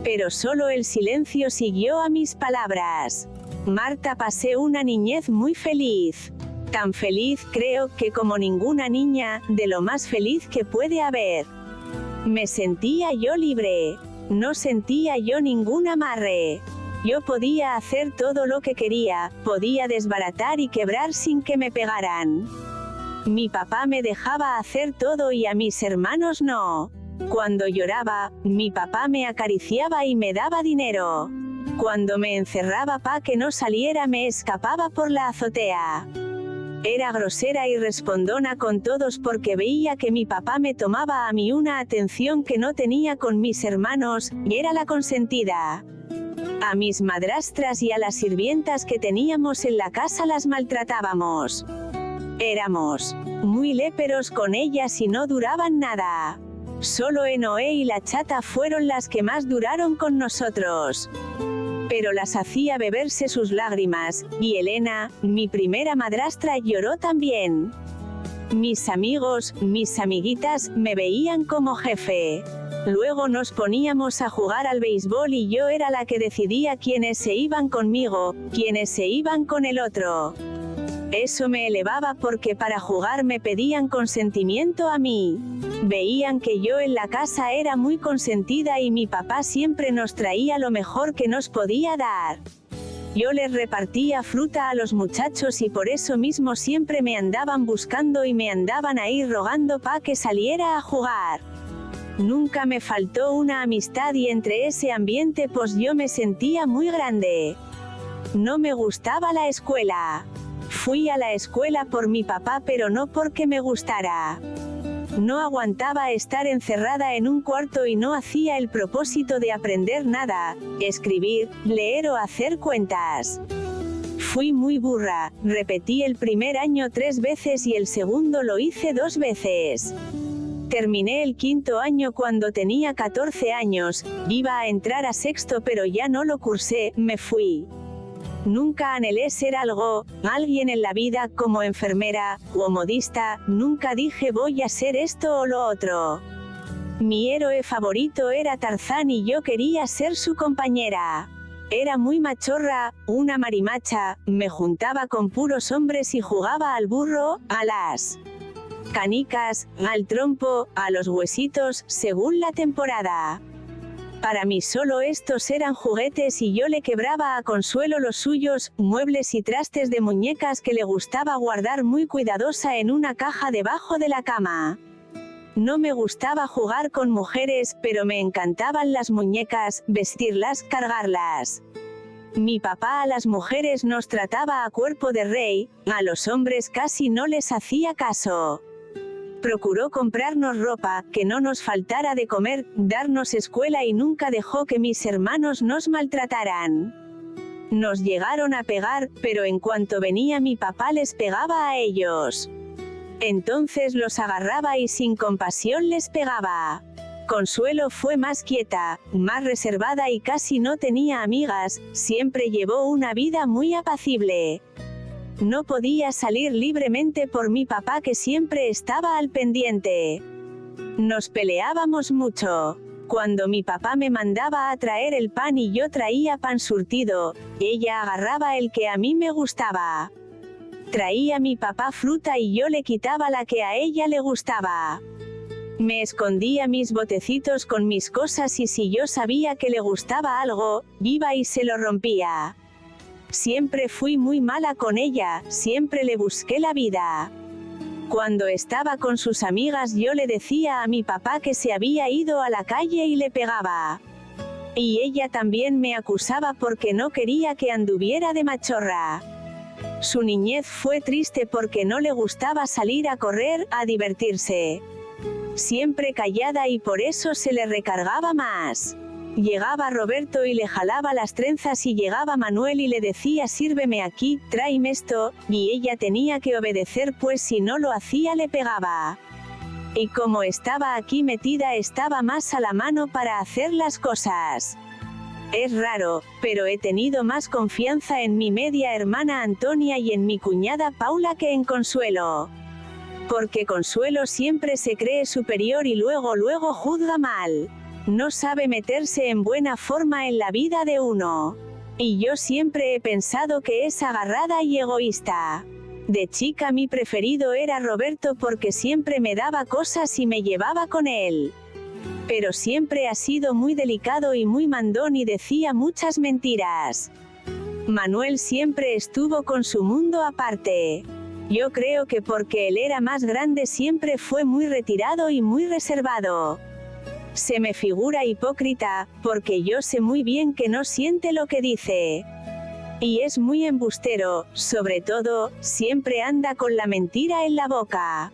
Pero solo el silencio siguió a mis palabras. Marta, pasé una niñez muy feliz. Tan feliz, creo, que como ninguna niña, de lo más feliz que puede haber. Me sentía yo libre. No sentía yo ningún amarre. Yo podía hacer todo lo que quería, podía desbaratar y quebrar sin que me pegaran. Mi papá me dejaba hacer todo y a mis hermanos no. Cuando lloraba, mi papá me acariciaba y me daba dinero. Cuando me encerraba pa' que no saliera, me escapaba por la azotea. Era grosera y respondona con todos porque veía que mi papá me tomaba a mí una atención que no tenía con mis hermanos, y era la consentida. A mis madrastras y a las sirvientas que teníamos en la casa las maltratábamos. Éramos muy léperos con ellas y no duraban nada. Solo Enoé y la chata fueron las que más duraron con nosotros. Pero las hacía beberse sus lágrimas, y Elena, mi primera madrastra, lloró también. Mis amigos, mis amiguitas, me veían como jefe. Luego nos poníamos a jugar al béisbol y yo era la que decidía quiénes se iban conmigo, quiénes se iban con el otro. Eso me elevaba porque para jugar me pedían consentimiento a mí. Veían que yo en la casa era muy consentida y mi papá siempre nos traía lo mejor que nos podía dar. Yo les repartía fruta a los muchachos y por eso mismo siempre me andaban buscando y me andaban ahí rogando pa' que saliera a jugar. Nunca me faltó una amistad y entre ese ambiente pues yo me sentía muy grande. No me gustaba la escuela. Fui a la escuela por mi papá pero no porque me gustara. No aguantaba estar encerrada en un cuarto y no hacía el propósito de aprender nada, escribir, leer o hacer cuentas. Fui muy burra, repetí el primer año 3 veces y el segundo lo hice 2 veces. Terminé el 5º año cuando tenía 14 años, iba a entrar a 6º pero ya no lo cursé, me fui. Nunca anhelé ser alguien en la vida como enfermera o modista, nunca dije voy a ser esto o lo otro. Mi héroe favorito era Tarzán y yo quería ser su compañera. Era muy machorra, una marimacha, me juntaba con puros hombres y jugaba al burro, a las canicas, al trompo, a los huesitos, según la temporada. Para mí solo estos eran juguetes y yo le quebraba a Consuelo los suyos, muebles y trastes de muñecas que le gustaba guardar muy cuidadosa en una caja debajo de la cama. No me gustaba jugar con mujeres, pero me encantaban las muñecas, vestirlas, cargarlas. Mi papá a las mujeres nos trataba a cuerpo de rey, a los hombres casi no les hacía caso. Procuró comprarnos ropa, que no nos faltara de comer, darnos escuela y nunca dejó que mis hermanos nos maltrataran. Nos llegaron a pegar, pero en cuanto venía mi papá les pegaba a ellos. Entonces los agarraba y sin compasión les pegaba. Consuelo fue más quieta, más reservada y casi no tenía amigas, siempre llevó una vida muy apacible. No podía salir libremente por mi papá que siempre estaba al pendiente. Nos peleábamos mucho. Cuando mi papá me mandaba a traer el pan y yo traía pan surtido, ella agarraba el que a mí me gustaba. Traía mi papá fruta y yo le quitaba la que a ella le gustaba. Me escondía mis botecitos con mis cosas y si yo sabía que le gustaba algo, iba y se lo rompía. Siempre fui muy mala con ella, siempre le busqué la vida. Cuando estaba con sus amigas yo le decía a mi papá que se había ido a la calle y le pegaba. Y ella también me acusaba porque no quería que anduviera de machorra. Su niñez fue triste porque no le gustaba salir a correr, a divertirse. Siempre callada y por eso se le recargaba más. Llegaba Roberto y le jalaba las trenzas y llegaba Manuel y le decía sírveme aquí, tráeme esto, y ella tenía que obedecer pues si no lo hacía le pegaba. Y como estaba aquí metida estaba más a la mano para hacer las cosas. Es raro, pero he tenido más confianza en mi media hermana Antonia y en mi cuñada Paula que en Consuelo. Porque Consuelo siempre se cree superior y luego juzga mal. No sabe meterse en buena forma en la vida de uno. Y yo siempre he pensado que es agarrada y egoísta. De chica mi preferido era Roberto porque siempre me daba cosas y me llevaba con él. Pero siempre ha sido muy delicado y muy mandón y decía muchas mentiras. Manuel siempre estuvo con su mundo aparte. Yo creo que porque él era más grande siempre fue muy retirado y muy reservado. Se me figura hipócrita, porque yo sé muy bien que no siente lo que dice. Y es muy embustero, sobre todo, siempre anda con la mentira en la boca.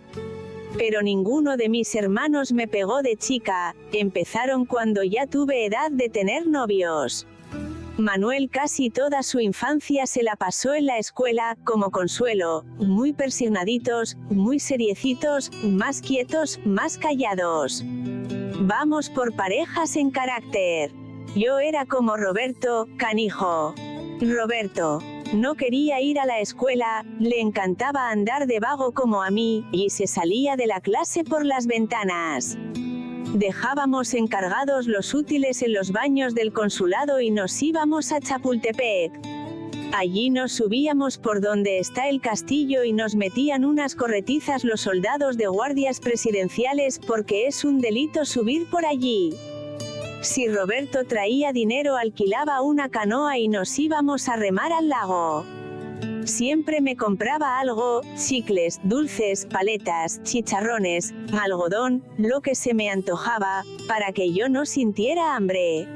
Pero ninguno de mis hermanos me pegó de chica, empezaron cuando ya tuve edad de tener novios. Manuel casi toda su infancia se la pasó en la escuela, como consuelo, muy persignaditos, muy seriecitos, más quietos, más callados. Vamos por parejas en carácter. Yo era como Roberto, canijo. Roberto no quería ir a la escuela, le encantaba andar de vago como a mí, y se salía de la clase por las ventanas. Dejábamos encargados los útiles en los baños del consulado y nos íbamos a Chapultepec. Allí nos subíamos por donde está el castillo y nos metían unas corretizas los soldados de guardias presidenciales porque es un delito subir por allí. Si Roberto traía dinero alquilaba una canoa y nos íbamos a remar al lago. Siempre me compraba algo, chicles, dulces, paletas, chicharrones, algodón, lo que se me antojaba, para que yo no sintiera hambre.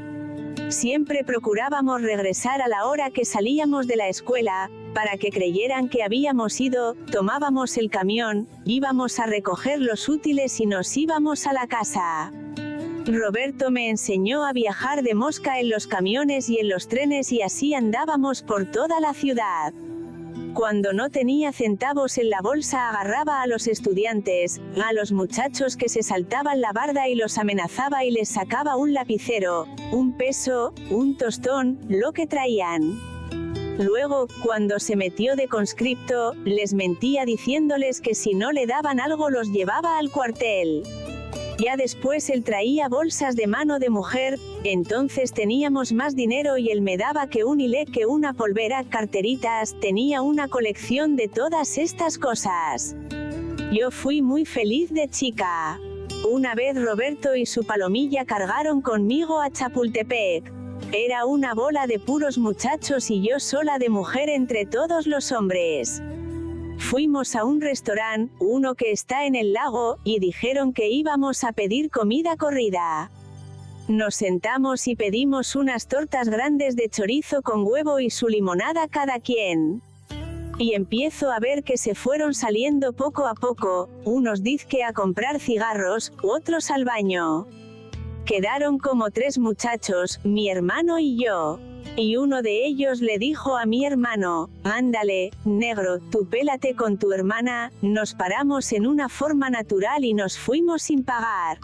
Siempre procurábamos regresar a la hora que salíamos de la escuela, para que creyeran que habíamos ido, tomábamos el camión, íbamos a recoger los útiles y nos íbamos a la casa. Roberto me enseñó a viajar de mosca en los camiones y en los trenes y así andábamos por toda la ciudad. Cuando no tenía centavos en la bolsa agarraba a los estudiantes, a los muchachos que se saltaban la barda y los amenazaba y les sacaba un lapicero, un peso, un tostón, lo que traían. Luego, cuando se metió de conscripto, les mentía diciéndoles que si no le daban algo los llevaba al cuartel. Ya después él traía bolsas de mano de mujer, entonces teníamos más dinero y él me daba que un hilé, que una polvera, carteritas, tenía una colección de todas estas cosas. Yo fui muy feliz de chica. Una vez Roberto y su palomilla cargaron conmigo a Chapultepec. Era una bola de puros muchachos y yo sola de mujer entre todos los hombres. Fuimos a un restaurante, uno que está en el lago, y dijeron que íbamos a pedir comida corrida. Nos sentamos y pedimos unas tortas grandes de chorizo con huevo y su limonada cada quien. Y empiezo a ver que se fueron saliendo poco a poco, unos dizque a comprar cigarros, otros al baño. Quedaron como 3 muchachos, mi hermano y yo. Y uno de ellos le dijo a mi hermano, ándale, negro, tú pélate con tu hermana. Nos paramos en una forma natural y nos fuimos sin pagar.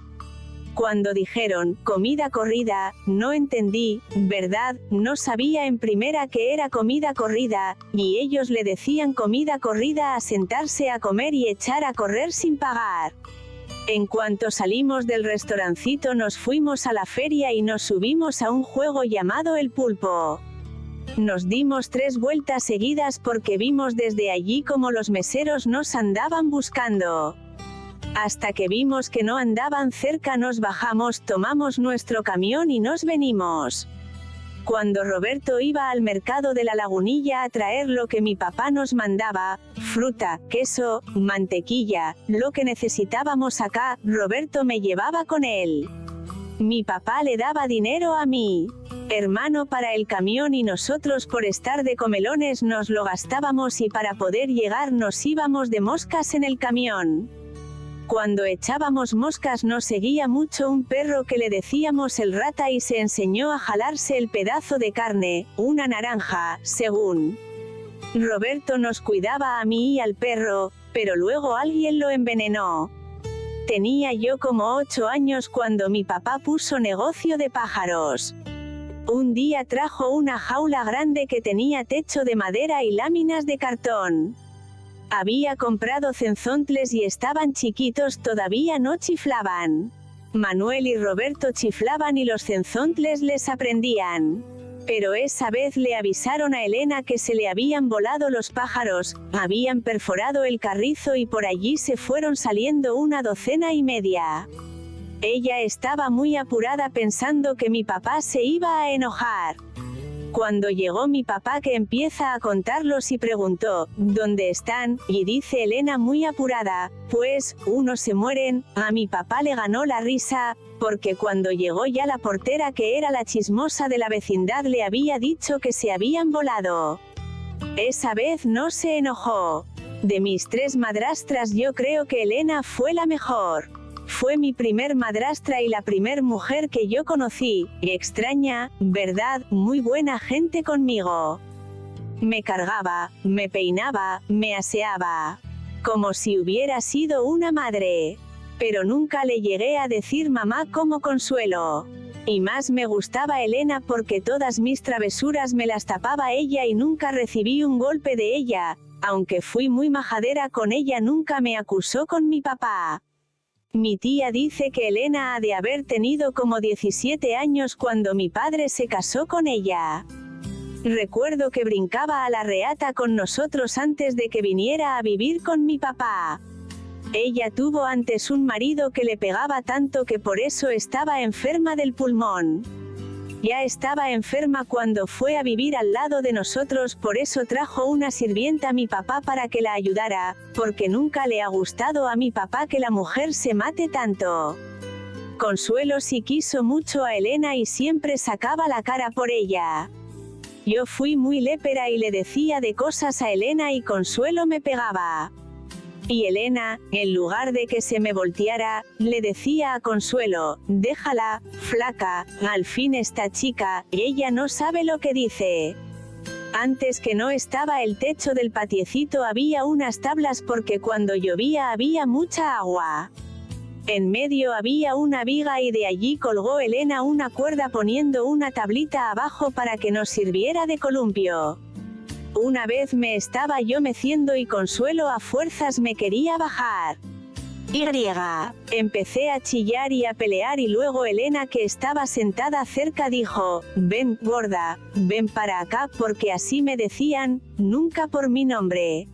Cuando dijeron, comida corrida, no entendí, ¿verdad? No sabía en primera que era comida corrida, y ellos le decían comida corrida a sentarse a comer y echar a correr sin pagar. En cuanto salimos del restaurancito nos fuimos a la feria y nos subimos a un juego llamado el pulpo. Nos dimos 3 vueltas seguidas porque vimos desde allí como los meseros nos andaban buscando. Hasta que vimos que no andaban cerca nos bajamos, tomamos nuestro camión y nos venimos. Cuando Roberto iba al mercado de la Lagunilla a traer lo que mi papá nos mandaba, fruta, queso, mantequilla, lo que necesitábamos acá, Roberto me llevaba con él. Mi papá le daba dinero a mi hermano para el camión y nosotros por estar de comelones nos lo gastábamos y para poder llegar nos íbamos de moscas en el camión. Cuando echábamos moscas nos seguía mucho un perro que le decíamos el rata y se enseñó a jalarse el pedazo de carne, una naranja, según. Roberto nos cuidaba a mí y al perro, pero luego alguien lo envenenó. Tenía yo como 8 años cuando mi papá puso negocio de pájaros. Un día trajo una jaula grande que tenía techo de madera y láminas de cartón. Había comprado cenzontles y estaban chiquitos, todavía no chiflaban. Manuel y Roberto chiflaban y los cenzontles les aprendían. Pero esa vez le avisaron a Elena que se le habían volado los pájaros, habían perforado el carrizo y por allí se fueron saliendo una docena y media. Ella estaba muy apurada pensando que mi papá se iba a enojar. Cuando llegó mi papá que empieza a contarlos y preguntó, ¿dónde están? Y dice Elena muy apurada, pues, unos se mueren. A mi papá le ganó la risa, porque cuando llegó ya la portera que era la chismosa de la vecindad le había dicho que se habían volado. Esa vez no se enojó. De mis 3 madrastras yo creo que Elena fue la mejor. Fue mi primer madrastra y la primer mujer que yo conocí, extraña, ¿verdad? Muy buena gente conmigo. Me cargaba, me peinaba, me aseaba. Como si hubiera sido una madre. Pero nunca le llegué a decir mamá como consuelo. Y más me gustaba Elena porque todas mis travesuras me las tapaba ella y nunca recibí un golpe de ella, aunque fui muy majadera con ella nunca me acusó con mi papá. Mi tía dice que Elena ha de haber tenido como 17 años cuando mi padre se casó con ella. Recuerdo que brincaba a la reata con nosotros antes de que viniera a vivir con mi papá. Ella tuvo antes un marido que le pegaba tanto que por eso estaba enferma del pulmón. Ya estaba enferma cuando fue a vivir al lado de nosotros, por eso trajo una sirvienta a mi papá para que la ayudara, porque nunca le ha gustado a mi papá que la mujer se mate tanto. Consuelo sí quiso mucho a Elena y siempre sacaba la cara por ella. Yo fui muy lépera y le decía de cosas a Elena y Consuelo me pegaba. Y Elena, en lugar de que se me volteara, le decía a Consuelo, déjala, flaca, al fin esta chica, ella no sabe lo que dice. Antes que no estaba el techo del patiecito había unas tablas porque cuando llovía había mucha agua. En medio había una viga y de allí colgó Elena una cuerda poniendo una tablita abajo para que nos sirviera de columpio. Una vez me estaba yo meciendo y Consuelo a fuerzas me quería bajar. Empecé a chillar y a pelear y luego Elena que estaba sentada cerca dijo, ven, gorda, ven para acá porque así me decían, nunca por mi nombre.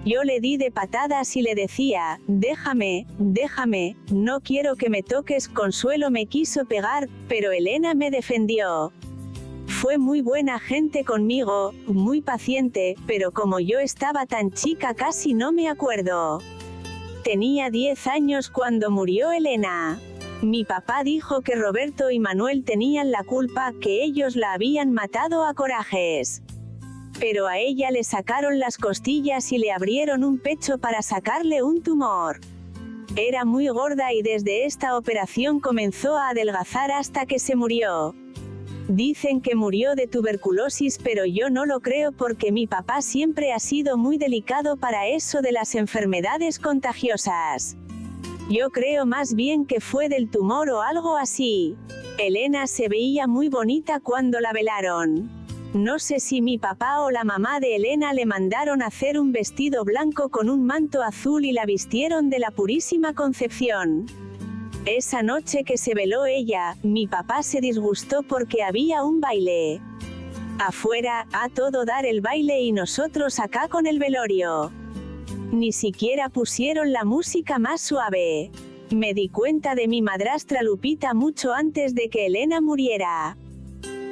Yo le di de patadas y le decía, déjame, déjame, no quiero que me toques. Consuelo me quiso pegar, pero Elena me defendió. Fue muy buena gente conmigo, muy paciente, pero como yo estaba tan chica casi no me acuerdo. Tenía 10 años cuando murió Elena. Mi papá dijo que Roberto y Manuel tenían la culpa, que ellos la habían matado a corajes. Pero a ella le sacaron las costillas y le abrieron un pecho para sacarle un tumor. Era muy gorda y desde esta operación comenzó a adelgazar hasta que se murió. Dicen que murió de tuberculosis, pero yo no lo creo porque mi papá siempre ha sido muy delicado para eso de las enfermedades contagiosas. Yo creo más bien que fue del tumor o algo así. Elena se veía muy bonita cuando la velaron. No sé si mi papá o la mamá de Elena le mandaron hacer un vestido blanco con un manto azul y la vistieron de la Purísima Concepción. Esa noche que se veló ella, mi papá se disgustó porque había un baile. Afuera, a todo dar el baile y nosotros acá con el velorio. Ni siquiera pusieron la música más suave. Me di cuenta de mi madrastra Lupita mucho antes de que Elena muriera.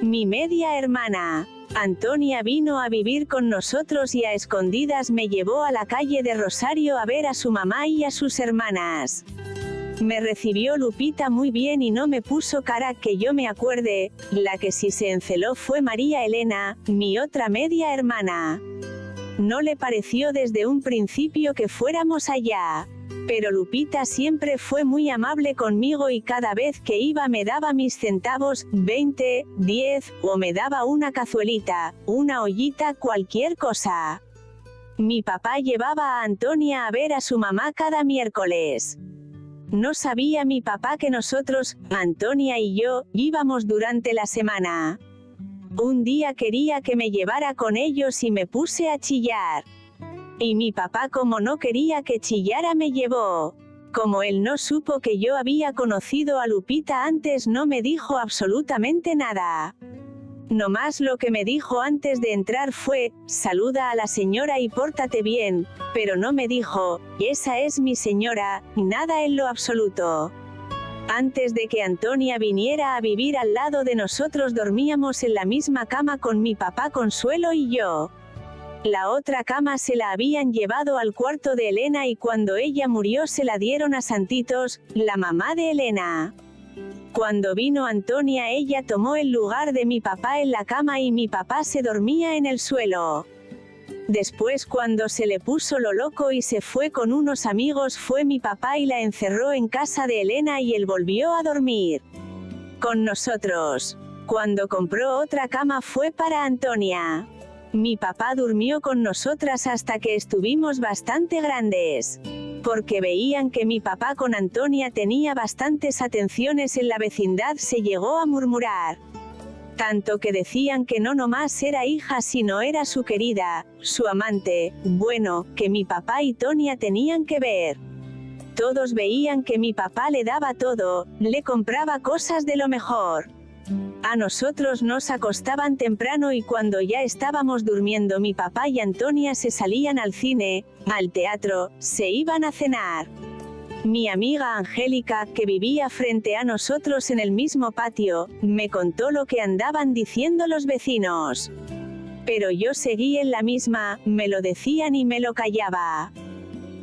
Mi media hermana, Antonia, vino a vivir con nosotros y a escondidas me llevó a la calle de Rosario a ver a su mamá y a sus hermanas. Me recibió Lupita muy bien y no me puso cara que yo me acuerde, la que sí se enceló fue María Elena, mi otra media hermana. No le pareció desde un principio que fuéramos allá. Pero Lupita siempre fue muy amable conmigo y cada vez que iba me daba mis centavos, 20, 10, o me daba una cazuelita, una ollita, cualquier cosa. Mi papá llevaba a Antonia a ver a su mamá cada miércoles. No sabía mi papá que nosotros, Antonia y yo, íbamos durante la semana. Un día quería que me llevara con ellos y me puse a chillar. Y mi papá, como no quería que chillara, me llevó. Como él no supo que yo había conocido a Lupita antes, no me dijo absolutamente nada. Nomás lo que me dijo antes de entrar fue, saluda a la señora y pórtate bien, pero no me dijo, esa es mi señora, nada en lo absoluto. Antes de que Antonia viniera a vivir al lado de nosotros dormíamos en la misma cama con mi papá Consuelo y yo. La otra cama se la habían llevado al cuarto de Elena y cuando ella murió se la dieron a Santitos, la mamá de Elena. Cuando vino Antonia ella tomó el lugar de mi papá en la cama y mi papá se dormía en el suelo. Después cuando se le puso lo loco y se fue con unos amigos fue mi papá y la encerró en casa de Elena y él volvió a dormir con nosotros. Cuando compró otra cama fue para Antonia. Mi papá durmió con nosotras hasta que estuvimos bastante grandes. Porque veían que mi papá con Antonia tenía bastantes atenciones en la vecindad se llegó a murmurar. Tanto que decían que no nomás era hija sino era su querida, su amante, bueno, que mi papá y Tonia tenían que ver. Todos veían que mi papá le daba todo, le compraba cosas de lo mejor. A nosotros nos acostaban temprano y cuando ya estábamos durmiendo mi papá y Antonia se salían al cine, al teatro, se iban a cenar. Mi amiga Angélica, que vivía frente a nosotros en el mismo patio, me contó lo que andaban diciendo los vecinos. Pero yo seguí en la misma, me lo decían y me lo callaba.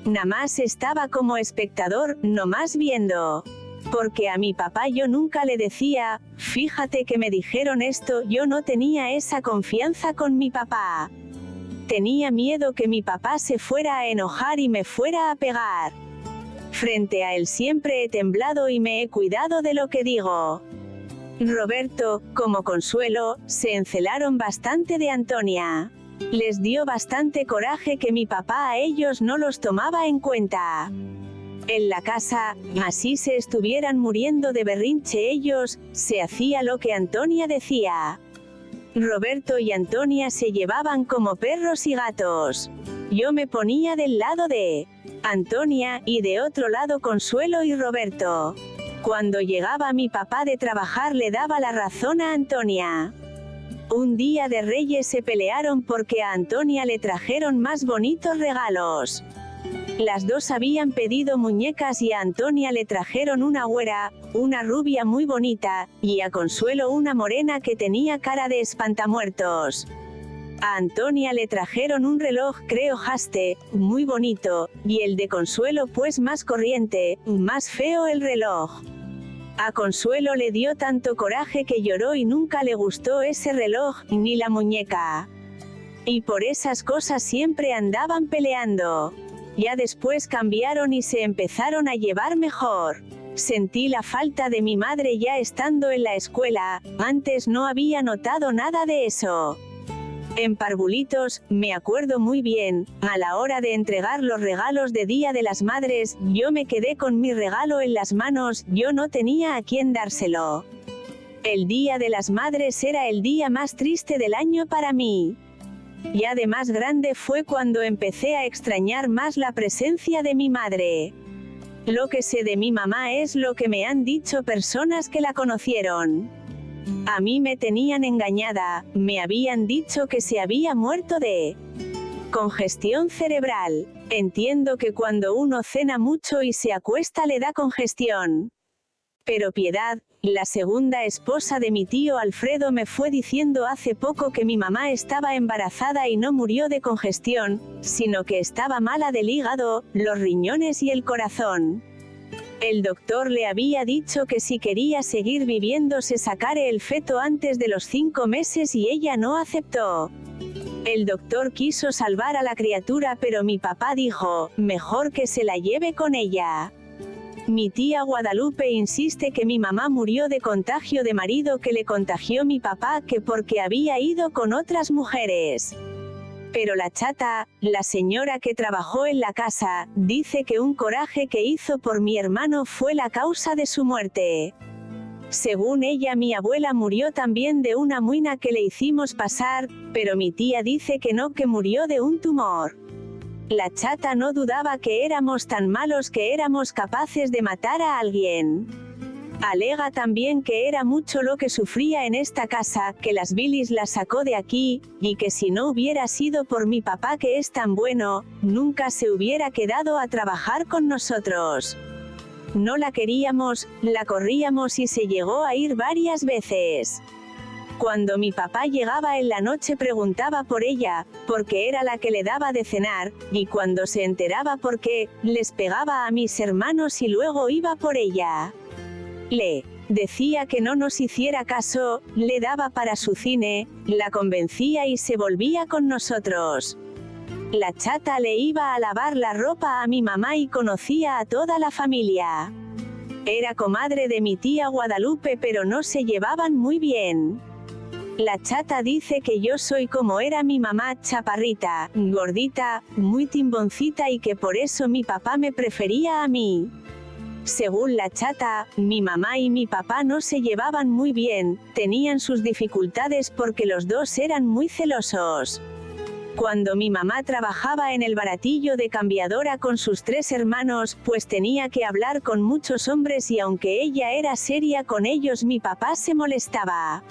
Namás estaba como espectador, nomás viendo. Porque a mi papá yo nunca le decía, fíjate que me dijeron esto, yo no tenía esa confianza con mi papá. Tenía miedo que mi papá se fuera a enojar y me fuera a pegar. Frente a él siempre he temblado y me he cuidado de lo que digo. Roberto, como Consuelo, se encelaron bastante de Antonia. Les dio bastante coraje que mi papá a ellos no los tomaba en cuenta. En la casa, así se estuvieran muriendo de berrinche ellos, se hacía lo que Antonia decía. Roberto y Antonia se llevaban como perros y gatos. Yo me ponía del lado de Antonia y de otro lado Consuelo y Roberto. Cuando llegaba mi papá de trabajar le daba la razón a Antonia. Un día de Reyes se pelearon porque a Antonia le trajeron más bonitos regalos. Las dos habían pedido muñecas y a Antonia le trajeron una güera, una rubia muy bonita, y a Consuelo una morena que tenía cara de espantamuertos. A Antonia le trajeron un reloj creo Haste, muy bonito, y el de Consuelo pues más corriente, más feo el reloj. A Consuelo le dio tanto coraje que lloró y nunca le gustó ese reloj, ni la muñeca. Y por esas cosas siempre andaban peleando. Ya después cambiaron y se empezaron a llevar mejor. Sentí la falta de mi madre ya estando en la escuela, antes no había notado nada de eso. En Parvulitos, me acuerdo muy bien, a la hora de entregar los regalos de Día de las Madres, yo me quedé con mi regalo en las manos, yo no tenía a quién dárselo. El Día de las Madres era el día más triste del año para mí. Ya de más grande fue cuando empecé a extrañar más la presencia de mi madre. Lo que sé de mi mamá es lo que me han dicho personas que la conocieron. A mí me tenían engañada, me habían dicho que se había muerto de congestión cerebral. Entiendo que cuando uno cena mucho y se acuesta le da congestión. Pero Piedad, la segunda esposa de mi tío Alfredo, me fue diciendo hace poco que mi mamá estaba embarazada y no murió de congestión, sino que estaba mala del hígado, los riñones y el corazón. El doctor le había dicho que si quería seguir viviendo se sacare el feto antes de los 5 meses y ella no aceptó. El doctor quiso salvar a la criatura pero mi papá dijo, mejor que se la lleve con ella. Mi tía Guadalupe insiste que mi mamá murió de contagio de marido que le contagió mi papá que porque había ido con otras mujeres. Pero la chata, la señora que trabajó en la casa, dice que un coraje que hizo por mi hermano fue la causa de su muerte. Según ella mi abuela murió también de una muina que le hicimos pasar, pero mi tía dice que no, que murió de un tumor. La chata no dudaba que éramos tan malos que éramos capaces de matar a alguien. Alega también que era mucho lo que sufría en esta casa, que las bilis la sacó de aquí, y que si no hubiera sido por mi papá que es tan bueno, nunca se hubiera quedado a trabajar con nosotros. No la queríamos, la corríamos y se llegó a ir varias veces. Cuando mi papá llegaba en la noche preguntaba por ella, porque era la que le daba de cenar, y cuando se enteraba por qué, les pegaba a mis hermanos y luego iba por ella. Le decía que no nos hiciera caso, le daba para su cine, la convencía y se volvía con nosotros. La chata le iba a lavar la ropa a mi mamá y conocía a toda la familia. Era comadre de mi tía Guadalupe, pero no se llevaban muy bien. La chata dice que yo soy como era mi mamá, chaparrita, gordita, muy timboncita y que por eso mi papá me prefería a mí. Según la chata, mi mamá y mi papá no se llevaban muy bien, tenían sus dificultades porque los dos eran muy celosos. Cuando mi mamá trabajaba en el baratillo de cambiadora con sus 3 hermanos, pues tenía que hablar con muchos hombres y aunque ella era seria con ellos, mi papá se molestaba.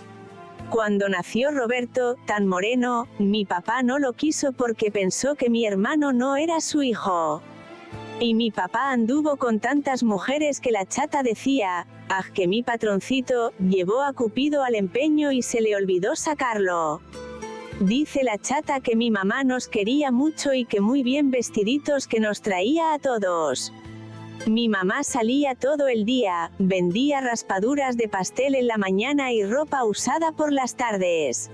Cuando nació Roberto, tan moreno, mi papá no lo quiso porque pensó que mi hermano no era su hijo. Y mi papá anduvo con tantas mujeres que la chata decía, ¡ah, que mi patroncito llevó a Cupido al empeño y se le olvidó sacarlo! Dice la chata que mi mamá nos quería mucho y que muy bien vestiditos que nos traía a todos. Mi mamá salía todo el día, vendía raspaduras de pastel en la mañana y ropa usada por las tardes.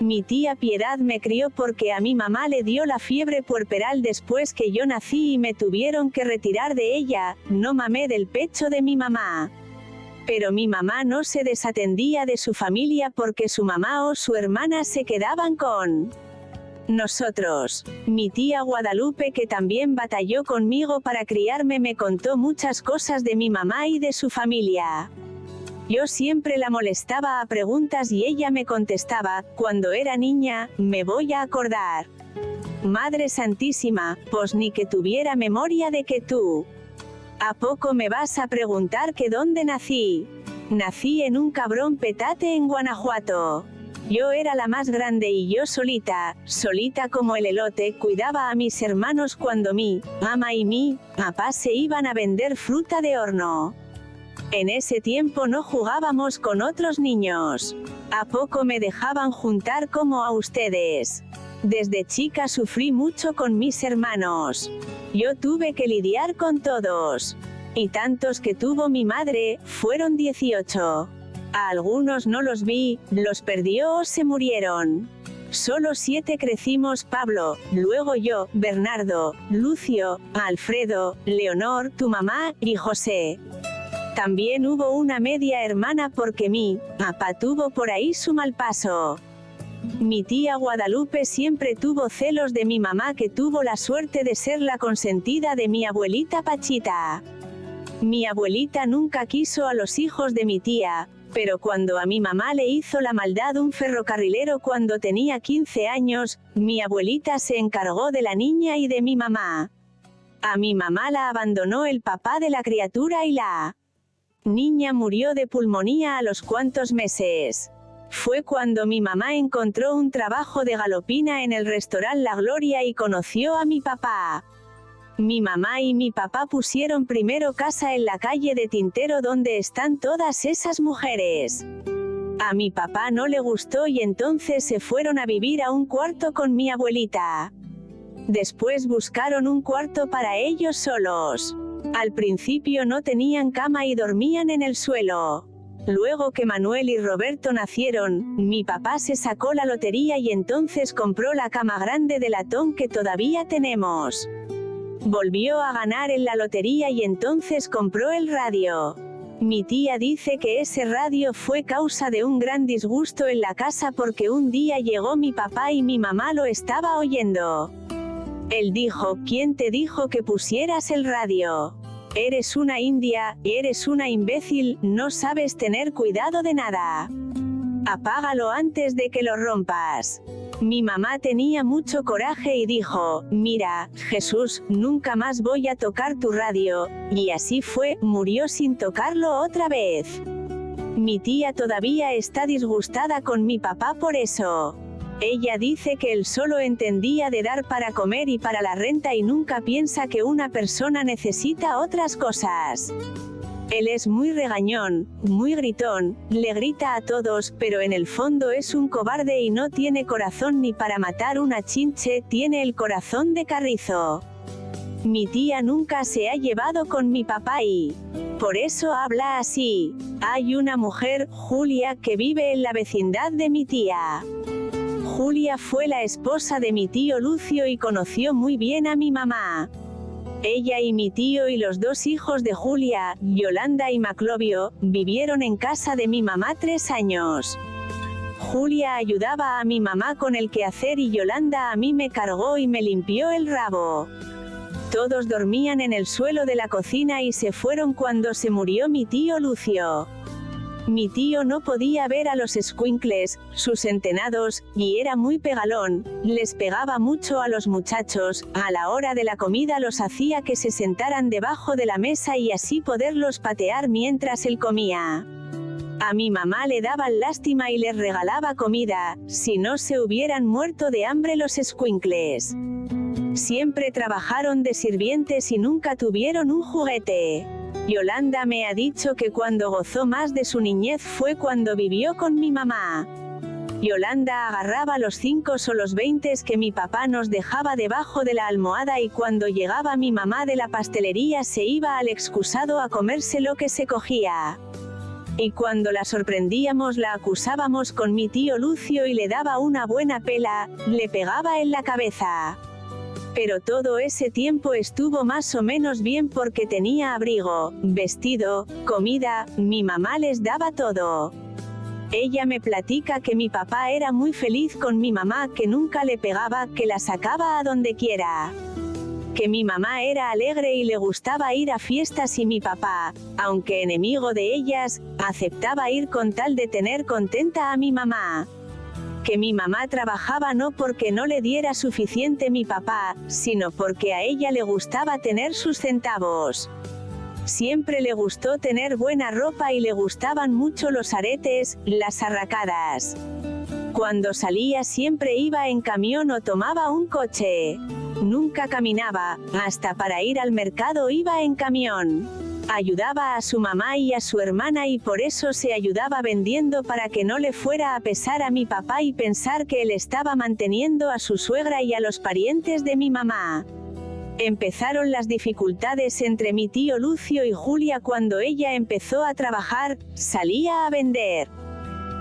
Mi tía Piedad me crió porque a mi mamá le dio la fiebre puerperal después que yo nací y me tuvieron que retirar de ella, no mamé del pecho de mi mamá. Pero mi mamá no se desatendía de su familia porque su mamá o su hermana se quedaban con nosotros. Mi tía Guadalupe, que también batalló conmigo para criarme, me contó muchas cosas de mi mamá y de su familia. Yo siempre la molestaba a preguntas y ella me contestaba, cuando era niña, me voy a acordar. Madre Santísima, pues ni que tuviera memoria de que tú. ¿A poco me vas a preguntar que dónde nací? Nací en un cabrón petate en Guanajuato. Yo era la más grande y yo solita como el elote, cuidaba a mis hermanos cuando mi mamá y mi papá se iban a vender fruta de horno. En ese tiempo no jugábamos con otros niños. ¿A poco me dejaban juntar como a ustedes? Desde chica sufrí mucho con mis hermanos. Yo tuve que lidiar con todos. Y tantos que tuvo mi madre, fueron 18. A algunos no los vi, los perdió o se murieron. Solo 7 crecimos: Pablo, luego yo, Bernardo, Lucio, Alfredo, Leonor, tu mamá, y José. También hubo una media hermana porque mi papá tuvo por ahí su mal paso. Mi tía Guadalupe siempre tuvo celos de mi mamá, que tuvo la suerte de ser la consentida de mi abuelita Pachita. Mi abuelita nunca quiso a los hijos de mi tía, pero cuando a mi mamá le hizo la maldad un ferrocarrilero cuando tenía 15 años, mi abuelita se encargó de la niña y de mi mamá. A mi mamá la abandonó el papá de la criatura y la niña murió de pulmonía a los cuantos meses. Fue cuando mi mamá encontró un trabajo de galopina en el restaurante La Gloria y conoció a mi papá. Mi mamá y mi papá pusieron primero casa en la calle de Tintero donde están todas esas mujeres. A mi papá no le gustó y entonces se fueron a vivir a un cuarto con mi abuelita. Después buscaron un cuarto para ellos solos. Al principio no tenían cama y dormían en el suelo. Luego que Manuel y Roberto nacieron, mi papá se sacó la lotería y entonces compró la cama grande de latón que todavía tenemos. Volvió a ganar en la lotería y entonces compró el radio. Mi tía dice que ese radio fue causa de un gran disgusto en la casa porque un día llegó mi papá y mi mamá lo estaba oyendo. Él dijo: ¿quién te dijo que pusieras el radio? Eres una india, eres una imbécil, no sabes tener cuidado de nada. Apágalo antes de que lo rompas. Mi mamá tenía mucho coraje y dijo, mira, Jesús, nunca más voy a tocar tu radio, y así fue, murió sin tocarlo otra vez. Mi tía todavía está disgustada con mi papá por eso. Ella dice que él solo entendía de dar para comer y para la renta y nunca piensa que una persona necesita otras cosas. Él es muy regañón, muy gritón, le grita a todos, pero en el fondo es un cobarde y no tiene corazón ni para matar una chinche, tiene el corazón de carrizo. Mi tía nunca se ha llevado con mi papá y por eso habla así. Hay una mujer, Julia, que vive en la vecindad de mi tía. Julia fue la esposa de mi tío Lucio y conoció muy bien a mi mamá. Ella y mi tío y los dos hijos de Julia, Yolanda y Maclovio, vivieron en casa de mi mamá 3 años. Julia ayudaba a mi mamá con el quehacer y Yolanda a mí me cargó y me limpió el rabo. Todos dormían en el suelo de la cocina y se fueron cuando se murió mi tío Lucio. Mi tío no podía ver a los escuincles, sus entenados, y era muy pegalón, les pegaba mucho a los muchachos, a la hora de la comida los hacía que se sentaran debajo de la mesa y así poderlos patear mientras él comía. A mi mamá le daban lástima y les regalaba comida, si no se hubieran muerto de hambre los escuincles. Siempre trabajaron de sirvientes y nunca tuvieron un juguete. Yolanda me ha dicho que cuando gozó más de su niñez fue cuando vivió con mi mamá. Yolanda agarraba los 5 o los 20 que mi papá nos dejaba debajo de la almohada y cuando llegaba mi mamá de la pastelería se iba al excusado a comerse lo que se cogía. Y cuando la sorprendíamos la acusábamos con mi tío Lucio y le daba una buena pela, le pegaba en la cabeza. Pero todo ese tiempo estuvo más o menos bien porque tenía abrigo, vestido, comida, mi mamá les daba todo. Ella me platica que mi papá era muy feliz con mi mamá, que nunca le pegaba, que la sacaba a donde quiera. Que mi mamá era alegre y le gustaba ir a fiestas y mi papá, aunque enemigo de ellas, aceptaba ir con tal de tener contenta a mi mamá. Que mi mamá trabajaba no porque no le diera suficiente mi papá, sino porque a ella le gustaba tener sus centavos. Siempre le gustó tener buena ropa y le gustaban mucho los aretes, las arracadas. Cuando salía siempre iba en camión o tomaba un coche. Nunca caminaba, hasta para ir al mercado iba en camión. Ayudaba a su mamá y a su hermana y por eso se ayudaba vendiendo para que no le fuera a pesar a mi papá y pensar que él estaba manteniendo a su suegra y a los parientes de mi mamá. Empezaron las dificultades entre mi tío Lucio y Julia cuando ella empezó a trabajar, salía a vender.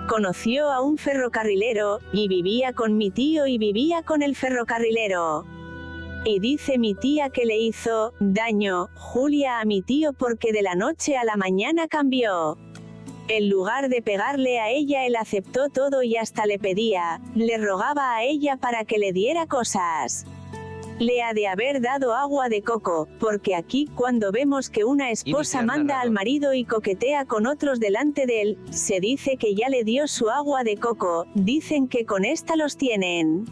Conoció a un ferrocarrilero, y vivía con mi tío y vivía con el ferrocarrilero. Y dice mi tía que le hizo daño, Julia a mi tío porque de la noche a la mañana cambió. En lugar de pegarle a ella él aceptó todo y hasta le pedía, le rogaba a ella para que le diera cosas. Le ha de haber dado agua de coco, porque aquí cuando vemos que una esposa manda al marido y coquetea con otros delante de él, se dice que ya le dio su agua de coco, dicen que con esta los tienen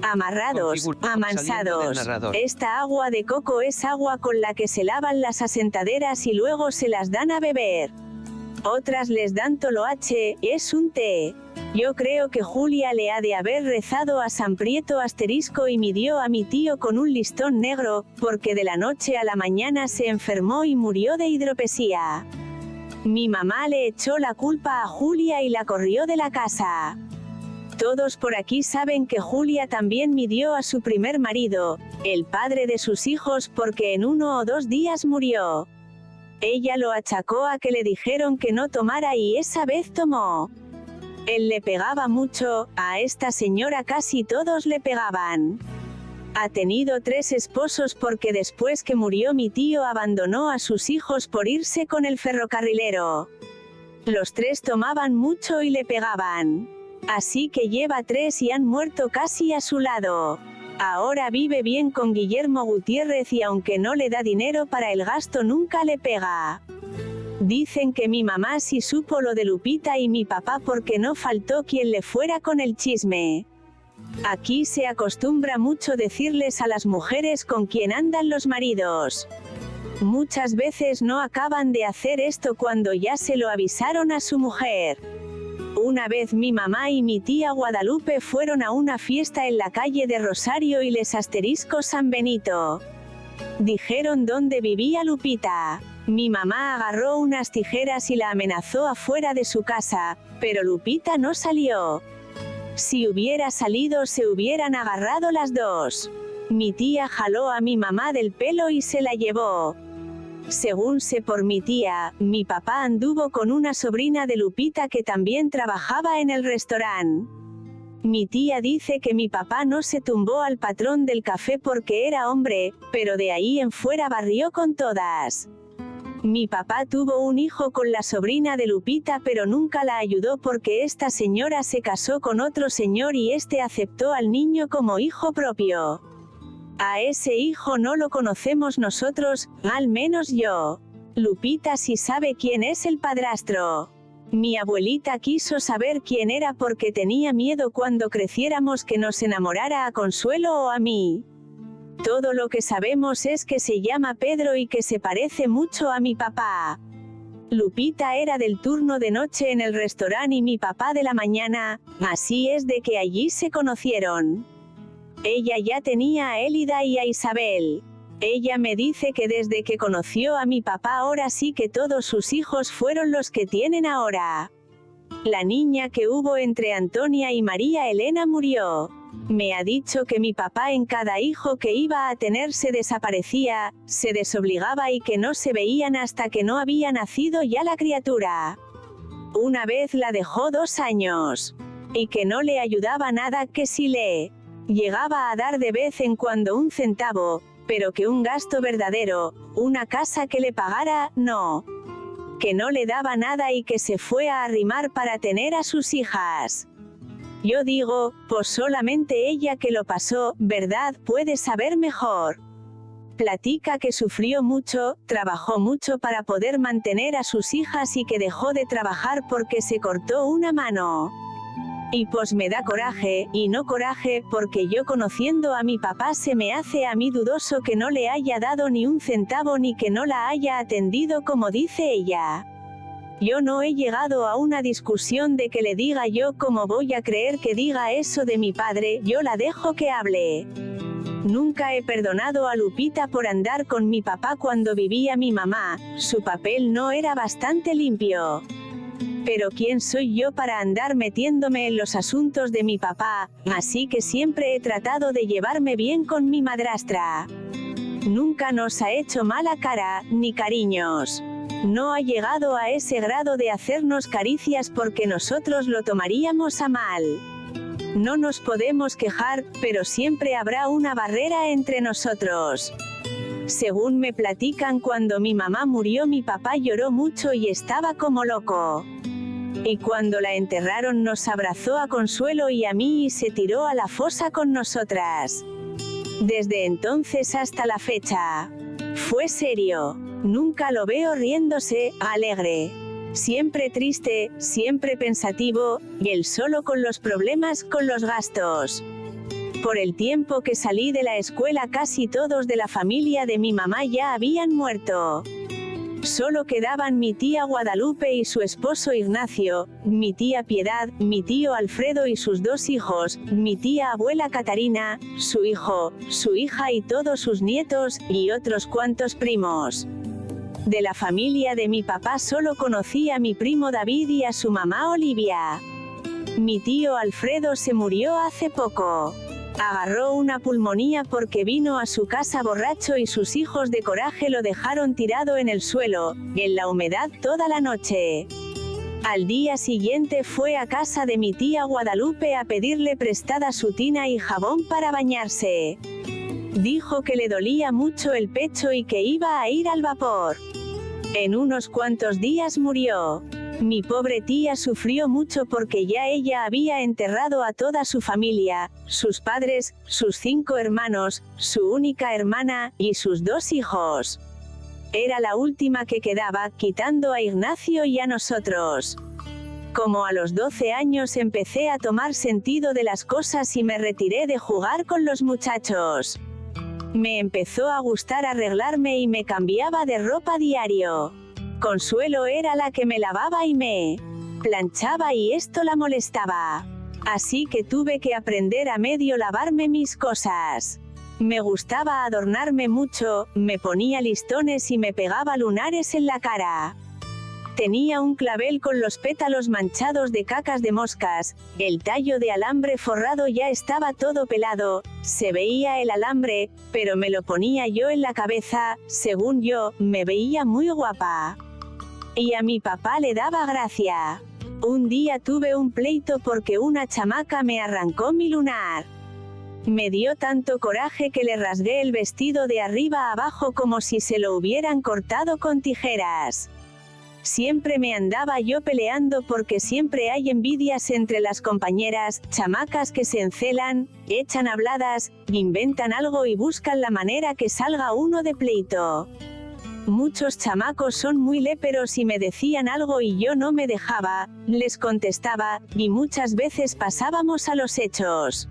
amarrados, amansados. Esta agua de coco es agua con la que se lavan las asentaderas y luego se las dan a beber. Otras les dan toloache, es un té. Yo creo que Julia le ha de haber rezado a San Prieto asterisco y midió a mi tío con un listón negro, porque de la noche a la mañana se enfermó y murió de hidropesía. Mi mamá le echó la culpa a Julia y la corrió de la casa. Todos por aquí saben que Julia también midió a su primer marido, el padre de sus hijos, porque en 1 o 2 días murió. Ella lo achacó a que le dijeron que no tomara y esa vez tomó. Él le pegaba mucho, a esta señora casi todos le pegaban. Ha tenido 3 esposos porque después que murió mi tío abandonó a sus hijos por irse con el ferrocarrilero. Los 3 tomaban mucho y le pegaban. Así que lleva 3 y han muerto casi a su lado. Ahora vive bien con Guillermo Gutiérrez y aunque no le da dinero para el gasto nunca le pega. Dicen que mi mamá sí supo lo de Lupita y mi papá porque no faltó quien le fuera con el chisme. Aquí se acostumbra mucho decirles a las mujeres con quien andan los maridos. Muchas veces no acaban de hacer esto cuando ya se lo avisaron a su mujer. Una vez mi mamá y mi tía Guadalupe fueron a una fiesta en la calle de Rosario y les asterisco San Benito. Dijeron dónde vivía Lupita. Mi mamá agarró unas tijeras y la amenazó afuera de su casa, pero Lupita no salió. Si hubiera salido se hubieran agarrado las dos. Mi tía jaló a mi mamá del pelo y se la llevó. Según sé por mi tía, mi papá anduvo con una sobrina de Lupita que también trabajaba en el restaurante. Mi tía dice que mi papá no se tumbó al patrón del café porque era hombre, pero de ahí en fuera barrió con todas. Mi papá tuvo un hijo con la sobrina de Lupita pero nunca la ayudó porque esta señora se casó con otro señor y este aceptó al niño como hijo propio. A ese hijo no lo conocemos nosotros, al menos yo. Lupita sí sabe quién es el padrastro. Mi abuelita quiso saber quién era porque tenía miedo cuando creciéramos que nos enamorara a Consuelo o a mí. Todo lo que sabemos es que se llama Pedro y que se parece mucho a mi papá. Lupita era del turno de noche en el restaurante y mi papá de la mañana, así es de que allí se conocieron. Ella ya tenía a Élida y a Isabel. Ella me dice que desde que conoció a mi papá ahora sí que todos sus hijos fueron los que tienen ahora. La niña que hubo entre Antonia y María Elena murió. Me ha dicho que mi papá en cada hijo que iba a tener se desaparecía, se desobligaba y que no se veían hasta que no había nacido ya la criatura. Una vez la dejó 2 años. Y que no le ayudaba nada, que si le llegaba a dar de vez en cuando un centavo, pero que un gasto verdadero, una casa que le pagara, no. Que no le daba nada y que se fue a arrimar para tener a sus hijas. Yo digo, pues solamente ella que lo pasó, ¿verdad? Puede saber mejor. Platica que sufrió mucho, trabajó mucho para poder mantener a sus hijas y que dejó de trabajar porque se cortó una mano. Y pues me da coraje, y no coraje, porque yo conociendo a mi papá se me hace a mí dudoso que no le haya dado ni un centavo ni que no la haya atendido como dice ella. Yo no he llegado a una discusión de que le diga yo cómo voy a creer que diga eso de mi padre, yo la dejo que hable. Nunca he perdonado a Lupita por andar con mi papá cuando vivía mi mamá, su papel no era bastante limpio. Pero ¿quién soy yo para andar metiéndome en los asuntos de mi papá? Así que siempre he tratado de llevarme bien con mi madrastra. Nunca nos ha hecho mala cara, ni cariños. No ha llegado a ese grado de hacernos caricias porque nosotros lo tomaríamos a mal. No nos podemos quejar, pero siempre habrá una barrera entre nosotros. Según me platican, cuando mi mamá murió mi papá lloró mucho y estaba como loco. Y cuando la enterraron nos abrazó a Consuelo y a mí y se tiró a la fosa con nosotras. Desde entonces hasta la fecha. Fue serio. Nunca lo veo riéndose, alegre. Siempre triste, siempre pensativo, y él solo con los problemas, con los gastos. Por el tiempo que salí de la escuela casi todos de la familia de mi mamá ya habían muerto. Solo quedaban mi tía Guadalupe y su esposo Ignacio, mi tía Piedad, mi tío Alfredo y sus 2 hijos, mi tía abuela Catarina, su hijo, su hija y todos sus nietos, y otros cuantos primos. De la familia de mi papá solo conocí a mi primo David y a su mamá Olivia. Mi tío Alfredo se murió hace poco. Agarró una pulmonía porque vino a su casa borracho y sus hijos de coraje lo dejaron tirado en el suelo, en la humedad toda la noche. Al día siguiente fue a casa de mi tía Guadalupe a pedirle prestada su tina y jabón para bañarse. Dijo que le dolía mucho el pecho y que iba a ir al vapor. En unos cuantos días murió. Mi pobre tía sufrió mucho porque ya ella había enterrado a toda su familia, sus padres, sus 5 hermanos, su única hermana, y sus 2 hijos. Era la última que quedaba, quitando a Ignacio y a nosotros. Como a los 12 años empecé a tomar sentido de las cosas y me retiré de jugar con los muchachos. Me empezó a gustar arreglarme y me cambiaba de ropa diario. Consuelo era la que me lavaba y me planchaba y esto la molestaba. Así que tuve que aprender a medio lavarme mis cosas. Me gustaba adornarme mucho, me ponía listones y me pegaba lunares en la cara. Tenía un clavel con los pétalos manchados de cacas de moscas, el tallo de alambre forrado ya estaba todo pelado, se veía el alambre, pero me lo ponía yo en la cabeza, según yo, me veía muy guapa. Y a mi papá le daba gracia. Un día tuve un pleito porque una chamaca me arrancó mi lunar. Me dio tanto coraje que le rasgué el vestido de arriba a abajo como si se lo hubieran cortado con tijeras. Siempre me andaba yo peleando porque siempre hay envidias entre las compañeras, chamacas que se encelan, echan habladas, inventan algo y buscan la manera que salga uno de pleito. Muchos chamacos son muy léperos y me decían algo y yo no me dejaba, les contestaba, y muchas veces pasábamos a los hechos.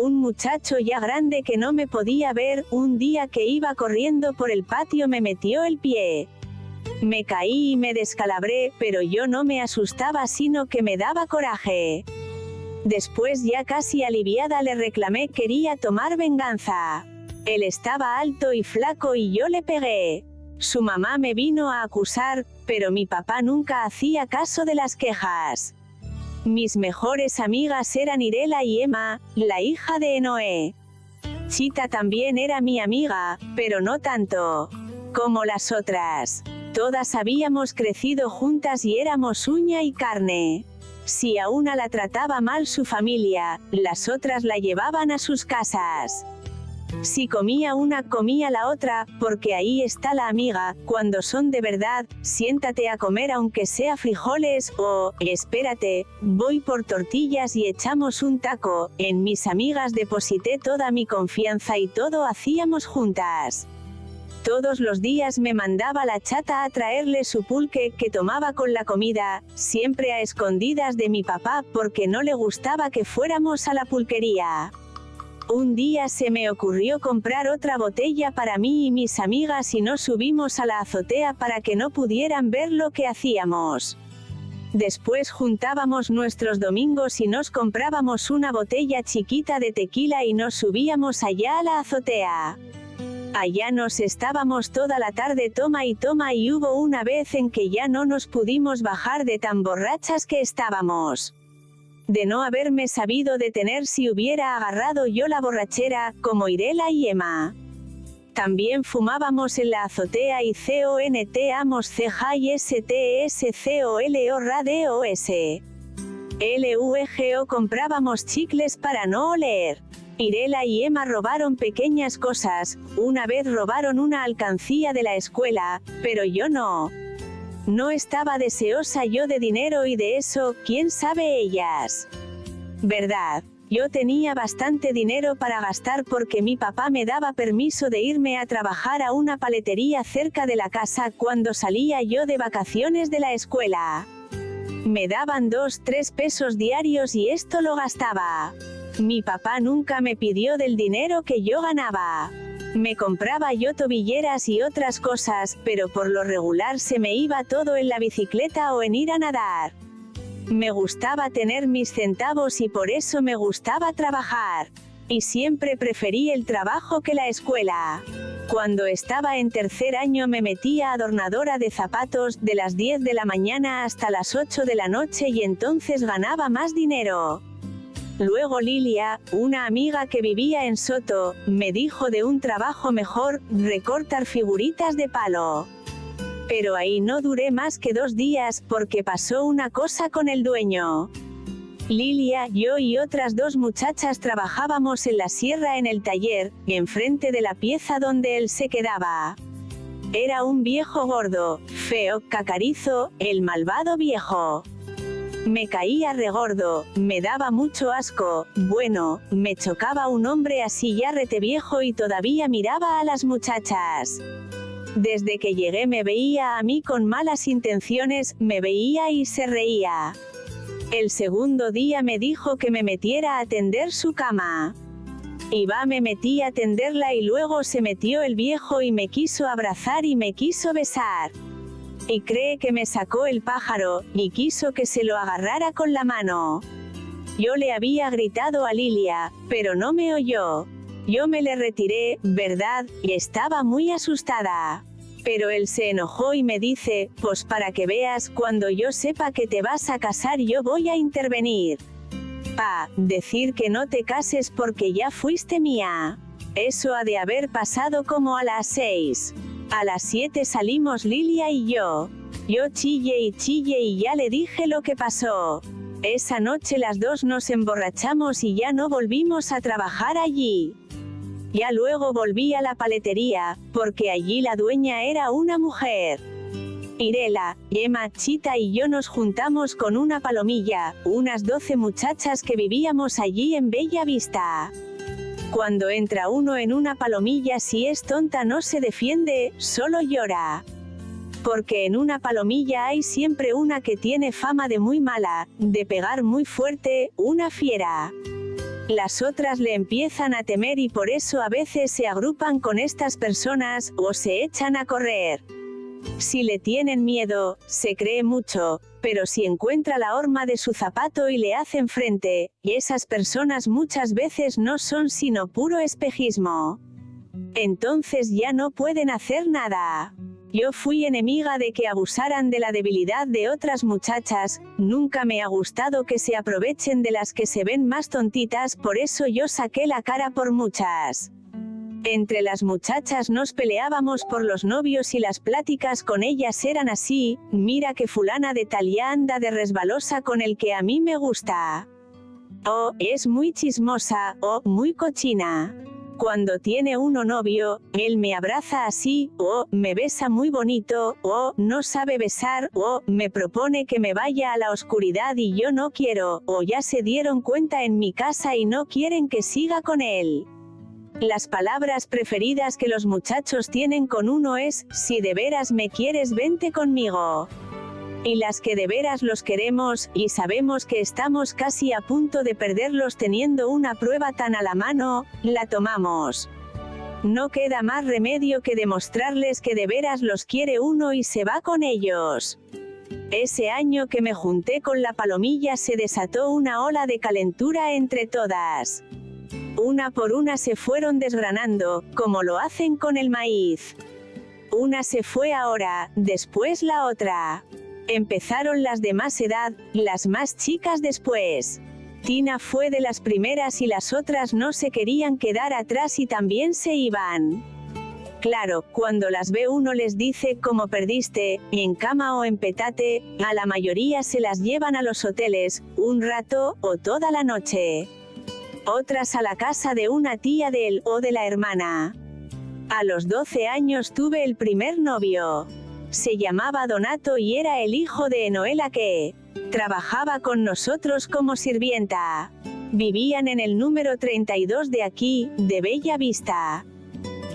Un muchacho ya grande que no me podía ver, un día que iba corriendo por el patio me metió el pie. Me caí y me descalabré, pero yo no me asustaba sino que me daba coraje. Después ya casi aliviada le reclamé, quería tomar venganza. Él estaba alto y flaco y yo le pegué. Su mamá me vino a acusar, pero mi papá nunca hacía caso de las quejas. Mis mejores amigas eran Irela y Emma, la hija de Noé. Chita también era mi amiga, pero no tanto como las otras. Todas habíamos crecido juntas y éramos uña y carne. Si a una la trataba mal su familia, las otras la llevaban a sus casas. Si comía una, comía la otra, porque ahí está la amiga, cuando son de verdad, siéntate a comer aunque sea frijoles, o, espérate, voy por tortillas y echamos un taco. En mis amigas deposité toda mi confianza y todo hacíamos juntas. Todos los días me mandaba la chata a traerle su pulque que tomaba con la comida, siempre a escondidas de mi papá porque no le gustaba que fuéramos a la pulquería. Un día se me ocurrió comprar otra botella para mí y mis amigas y nos subimos a la azotea para que no pudieran ver lo que hacíamos. Después juntábamos nuestros domingos y nos comprábamos una botella chiquita de tequila y nos subíamos allá a la azotea. Allá nos estábamos toda la tarde toma y hubo una vez en que ya no nos pudimos bajar de tan borrachas que estábamos. De no haberme sabido detener si hubiera agarrado yo la borrachera, como Irela y Emma. También fumábamos en la azotea y contábamos luego comprábamos chicles para no oler. Irela y Emma robaron pequeñas cosas, una vez robaron una alcancía de la escuela, pero yo no. No estaba deseosa yo de dinero y de eso, quién sabe ellas. ¿Verdad? Yo tenía bastante dinero para gastar porque mi papá me daba permiso de irme a trabajar a una paletería cerca de la casa cuando salía yo de vacaciones de la escuela. Me daban 2-3 pesos diarios y esto lo gastaba. Mi papá nunca me pidió del dinero que yo ganaba. Me compraba yo tobilleras y otras cosas, pero por lo regular se me iba todo en la bicicleta o en ir a nadar. Me gustaba tener mis centavos y por eso me gustaba trabajar. Y siempre preferí el trabajo que la escuela. Cuando estaba en tercer año me metía adornadora de zapatos de las 10 de la mañana hasta las 8 de la noche y entonces ganaba más dinero. Luego Lilia, una amiga que vivía en Soto, me dijo de un trabajo mejor, recortar figuritas de palo. Pero ahí no duré más que 2 días porque pasó una cosa con el dueño. Lilia, yo y otras 2 muchachas trabajábamos en la sierra en el taller, enfrente de la pieza donde él se quedaba. Era un viejo gordo, feo, cacarizo, el malvado viejo. Me caía regordo, me daba mucho asco, bueno, me chocaba un hombre así ya rete viejo y todavía miraba a las muchachas. Desde que llegué me veía a mí con malas intenciones, me veía y se reía. El segundo día me dijo que me metiera a tender su cama. Y me metí a tenderla y luego se metió el viejo y me quiso abrazar y me quiso besar. Y cree que me sacó el pájaro, y quiso que se lo agarrara con la mano. Yo le había gritado a Lilia, pero no me oyó. Yo me le retiré, ¿verdad? Y estaba muy asustada. Pero él se enojó y me dice, pues para que veas, cuando yo sepa que te vas a casar yo voy a intervenir. Decir que no te cases porque ya fuiste mía. Eso ha de haber pasado como a las 6. A las 7 salimos Lilia y yo. Yo chille y ya le dije lo que pasó. Esa noche las dos nos emborrachamos y ya no volvimos a trabajar allí. Ya luego volví a la paletería, porque allí la dueña era una mujer. Irela, Emma, Chita y yo nos juntamos con una palomilla, unas 12 muchachas que vivíamos allí en Bella Vista. Cuando entra uno en una palomilla, si es tonta no se defiende, solo llora. Porque en una palomilla hay siempre una que tiene fama de muy mala, de pegar muy fuerte, una fiera. Las otras le empiezan a temer y por eso a veces se agrupan con estas personas, o se echan a correr. Si le tienen miedo, se cree mucho, pero si encuentra la horma de su zapato y le hacen frente, y esas personas muchas veces no son sino puro espejismo. Entonces ya no pueden hacer nada. Yo fui enemiga de que abusaran de la debilidad de otras muchachas, nunca me ha gustado que se aprovechen de las que se ven más tontitas, por eso yo saqué la cara por muchas. Entre las muchachas nos peleábamos por los novios y las pláticas con ellas eran así, mira que fulana de tal ya anda de resbalosa con el que a mí me gusta. O, es muy chismosa, o, muy cochina. Cuando tiene uno novio, él me abraza así, o, me besa muy bonito, o, no sabe besar, o, me propone que me vaya a la oscuridad y yo no quiero, o ya se dieron cuenta en mi casa y no quieren que siga con él. Las palabras preferidas que los muchachos tienen con uno es, si de veras me quieres vente conmigo. Y las que de veras los queremos, y sabemos que estamos casi a punto de perderlos teniendo una prueba tan a la mano, la tomamos. No queda más remedio que demostrarles que de veras los quiere uno y se va con ellos. Ese año que me junté con la palomilla se desató una ola de calentura entre todas. Una por una se fueron desgranando, como lo hacen con el maíz. Una se fue ahora, después la otra. Empezaron las de más edad, las más chicas después. Tina fue de las primeras y las otras no se querían quedar atrás y también se iban. Claro, cuando las ve uno les dice cómo perdiste, en cama o en petate, a la mayoría se las llevan a los hoteles, un rato, o toda la noche. Otras a la casa de una tía de él o de la hermana. A los 12 años tuve el primer novio. Se llamaba Donato y era el hijo de Enoela que trabajaba con nosotros como sirvienta. Vivían en el número 32 de aquí, de Bella Vista.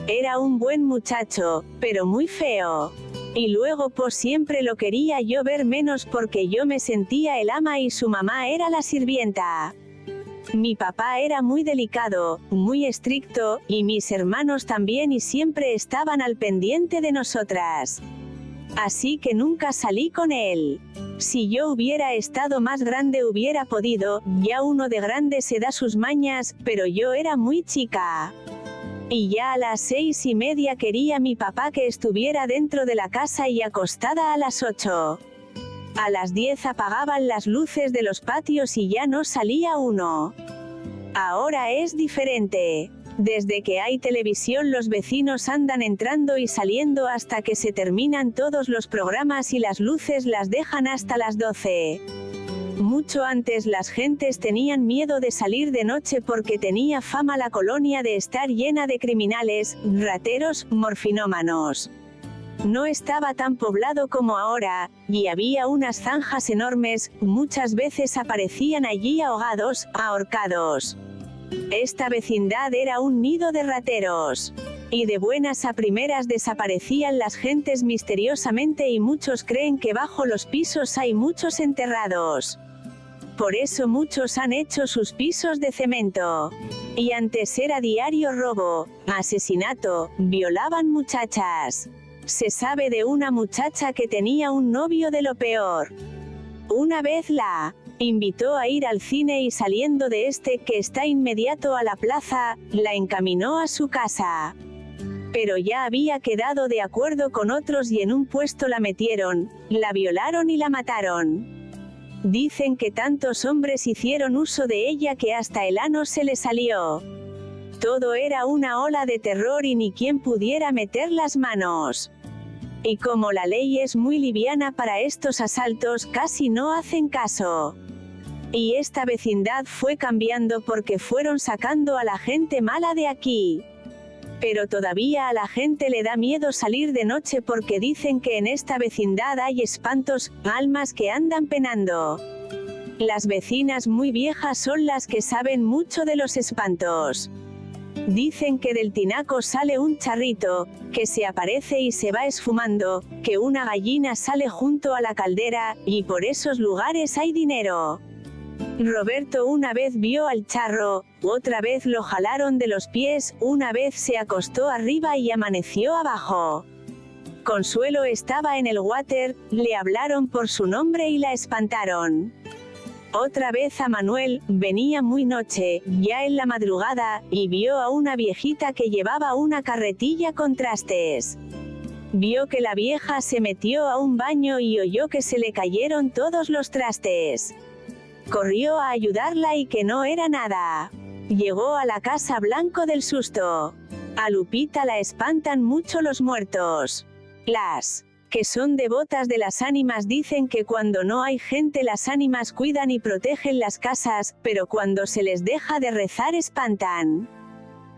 Era un buen muchacho, pero muy feo. Y luego pues siempre lo quería yo ver menos porque yo me sentía el ama y su mamá era la sirvienta. Mi papá era muy delicado, muy estricto, y mis hermanos también y siempre estaban al pendiente de nosotras. Así que nunca salí con él. Si yo hubiera estado más grande hubiera podido, ya uno de grande se da sus mañas, pero yo era muy chica. Y ya a las 6:30 quería mi papá que estuviera dentro de la casa y acostada a las 8. A las 10 apagaban las luces de los patios y ya no salía uno. Ahora es diferente. Desde que hay televisión los vecinos andan entrando y saliendo hasta que se terminan todos los programas y las luces las dejan hasta las 12. Mucho antes las gentes tenían miedo de salir de noche porque tenía fama la colonia de estar llena de criminales, rateros, morfinómanos. No estaba tan poblado como ahora, y había unas zanjas enormes, muchas veces aparecían allí ahogados, ahorcados. Esta vecindad era un nido de rateros. Y de buenas a primeras desaparecían las gentes misteriosamente y muchos creen que bajo los pisos hay muchos enterrados. Por eso muchos han hecho sus pisos de cemento. Y antes era diario robo, asesinato, violaban muchachas. Se sabe de una muchacha que tenía un novio de lo peor. Una vez la invitó a ir al cine y saliendo de este, que está inmediato a la plaza, la encaminó a su casa. Pero ya había quedado de acuerdo con otros y en un puesto la metieron, la violaron y la mataron. Dicen que tantos hombres hicieron uso de ella que hasta el ano se le salió. Todo era una ola de terror y ni quien pudiera meter las manos. Y como la ley es muy liviana para estos asaltos, casi no hacen caso. Y esta vecindad fue cambiando porque fueron sacando a la gente mala de aquí. Pero todavía a la gente le da miedo salir de noche porque dicen que en esta vecindad hay espantos, almas que andan penando. Las vecinas muy viejas son las que saben mucho de los espantos. Dicen que del tinaco sale un charrito, que se aparece y se va esfumando, que una gallina sale junto a la caldera, y por esos lugares hay dinero. Roberto una vez vio al charro, otra vez lo jalaron de los pies, una vez se acostó arriba y amaneció abajo. Consuelo estaba en el water, le hablaron por su nombre y la espantaron. Otra vez a Manuel, venía muy noche, ya en la madrugada, y vio a una viejita que llevaba una carretilla con trastes. Vio que la vieja se metió a un baño y oyó que se le cayeron todos los trastes. Corrió a ayudarla y que no era nada. Llegó a la casa blanco del susto. A Lupita la espantan mucho los muertos. Las que son devotas de las ánimas dicen que cuando no hay gente las ánimas cuidan y protegen las casas, pero cuando se les deja de rezar espantan.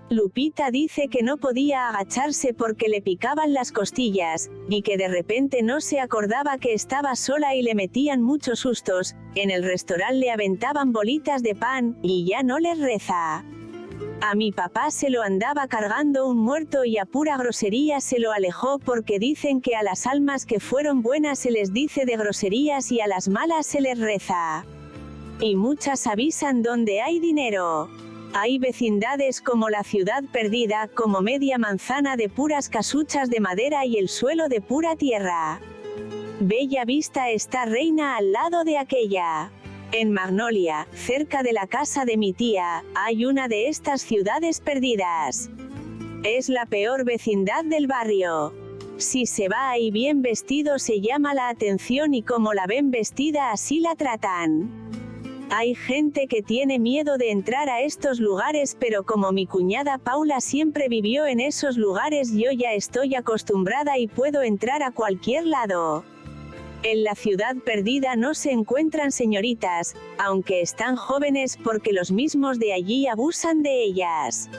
Lupita dice que no podía agacharse porque le picaban las costillas, y que de repente no se acordaba que estaba sola y le metían muchos sustos, en el restaurante le aventaban bolitas de pan, y ya no les reza. A mi papá se lo andaba cargando un muerto y a pura grosería se lo alejó porque dicen que a las almas que fueron buenas se les dice de groserías y a las malas se les reza. Y muchas avisan donde hay dinero. Hay vecindades como la Ciudad Perdida, como media manzana de puras casuchas de madera y el suelo de pura tierra. Bella Vista está Reina al lado de aquella. En Magnolia, cerca de la casa de mi tía, hay una de estas ciudades perdidas. Es la peor vecindad del barrio. Si se va ahí bien vestido se llama la atención y como la ven vestida así la tratan. Hay gente que tiene miedo de entrar a estos lugares, pero como mi cuñada Paula siempre vivió en esos lugares, yo ya estoy acostumbrada y puedo entrar a cualquier lado. En la Ciudad Perdida no se encuentran señoritas, aunque están jóvenes porque los mismos de allí abusan de ellas.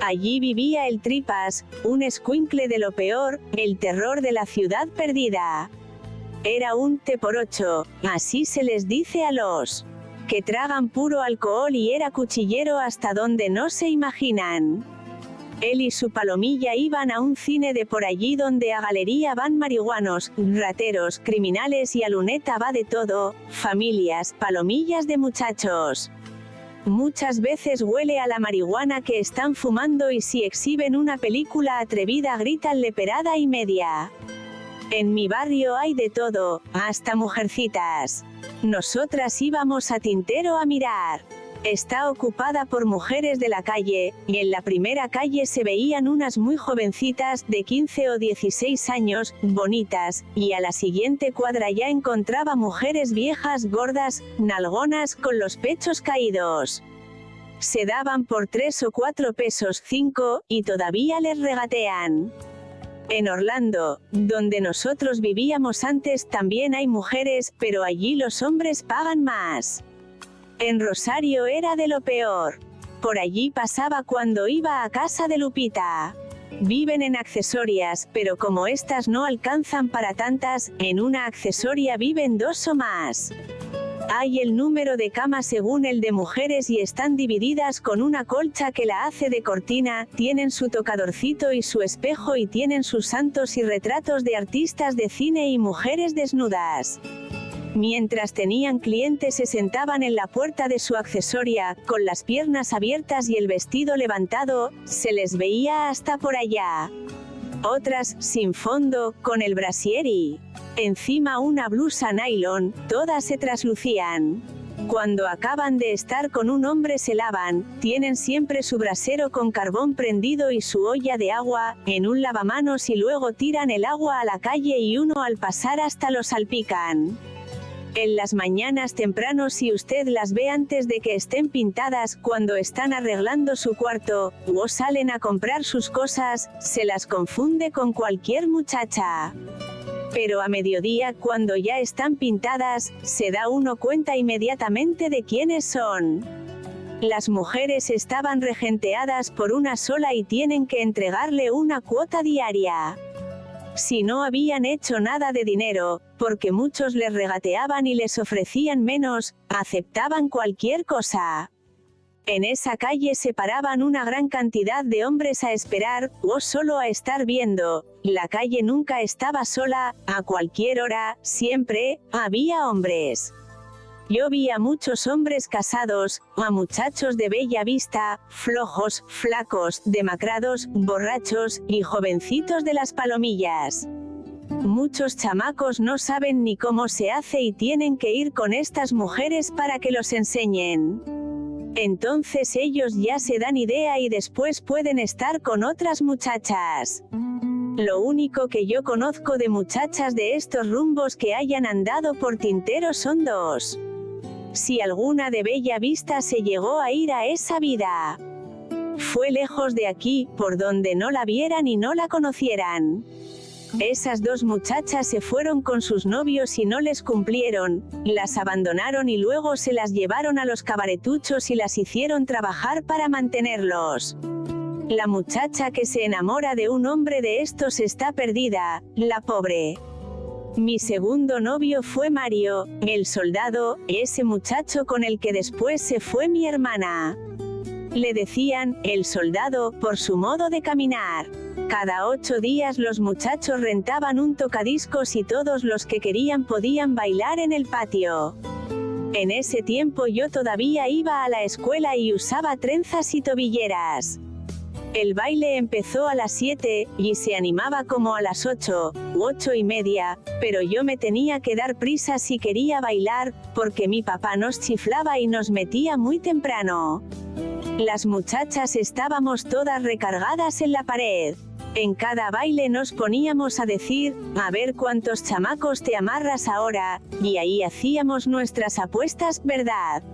Allí vivía el Tripas, un escuincle de lo peor, el terror de la Ciudad Perdida. Era un T8, así se les dice a los que tragan puro alcohol y era cuchillero hasta donde no se imaginan. Él y su palomilla iban a un cine de por allí donde a galería van marihuanos, rateros, criminales y a luneta va de todo, familias, palomillas de muchachos. Muchas veces huele a la marihuana que están fumando y si exhiben una película atrevida gritan leperada y media. En mi barrio hay de todo, hasta mujercitas. Nosotras íbamos a Tintero a mirar. Está ocupada por mujeres de la calle, y en la primera calle se veían unas muy jovencitas, de 15 o 16 años, bonitas, y a la siguiente cuadra ya encontraba mujeres viejas, gordas, nalgonas, con los pechos caídos. Se daban por 3 o 4 pesos 5, y todavía les regatean. En Orlando, donde nosotros vivíamos antes, también hay mujeres, pero allí los hombres pagan más. En Rosario era de lo peor. Por allí pasaba cuando iba a casa de Lupita. Viven en accesorias, pero como estas no alcanzan para tantas, en una accesoria viven 2 o más. Hay el número de cama según el de mujeres y están divididas con una colcha que la hace de cortina, tienen su tocadorcito y su espejo y tienen sus santos y retratos de artistas de cine y mujeres desnudas. Mientras tenían clientes se sentaban en la puerta de su accesoria, con las piernas abiertas y el vestido levantado, se les veía hasta por allá. Otras, sin fondo, con el brasier y encima una blusa nylon, todas se traslucían. Cuando acaban de estar con un hombre se lavan, tienen siempre su brasero con carbón prendido y su olla de agua, en un lavamanos y luego tiran el agua a la calle y uno al pasar hasta lo salpican. En las mañanas temprano si usted las ve antes de que estén pintadas, cuando están arreglando su cuarto, o salen a comprar sus cosas, se las confunde con cualquier muchacha. Pero a mediodía, cuando ya están pintadas, se da uno cuenta inmediatamente de quiénes son. Las mujeres estaban regenteadas por una sola y tienen que entregarle una cuota diaria. Si no habían hecho nada de dinero, porque muchos les regateaban y les ofrecían menos, aceptaban cualquier cosa. En esa calle se paraban una gran cantidad de hombres a esperar, o solo a estar viendo. La calle nunca estaba sola, a cualquier hora, siempre, había hombres. Yo vi a muchos hombres casados, a muchachos de bella vista, flojos, flacos, demacrados, borrachos, y jovencitos de las palomillas. Muchos chamacos no saben ni cómo se hace y tienen que ir con estas mujeres para que los enseñen. Entonces ellos ya se dan idea y después pueden estar con otras muchachas. Lo único que yo conozco de muchachas de estos rumbos que hayan andado por Tintero son dos. Si alguna de bella vista se llegó a ir a esa vida, fue lejos de aquí, por donde no la vieran y no la conocieran. Esas dos muchachas se fueron con sus novios y no les cumplieron, las abandonaron y luego se las llevaron a los cabaretuchos y las hicieron trabajar para mantenerlos. La muchacha que se enamora de un hombre de estos está perdida, la pobre. Mi segundo novio fue Mario, el soldado, ese muchacho con el que después se fue mi hermana. Le decían, el soldado, por su modo de caminar. Cada 8 días los muchachos rentaban un tocadiscos y todos los que querían podían bailar en el patio. En ese tiempo yo todavía iba a la escuela y usaba trenzas y tobilleras. El baile empezó a las 7, y se animaba como a las 8, u 8:30, pero yo me tenía que dar prisa si quería bailar, porque mi papá nos chiflaba y nos metía muy temprano. Las muchachas estábamos todas recargadas en la pared. En cada baile nos poníamos a decir, a ver cuántos chamacos te amarras ahora, y ahí hacíamos nuestras apuestas, ¿verdad?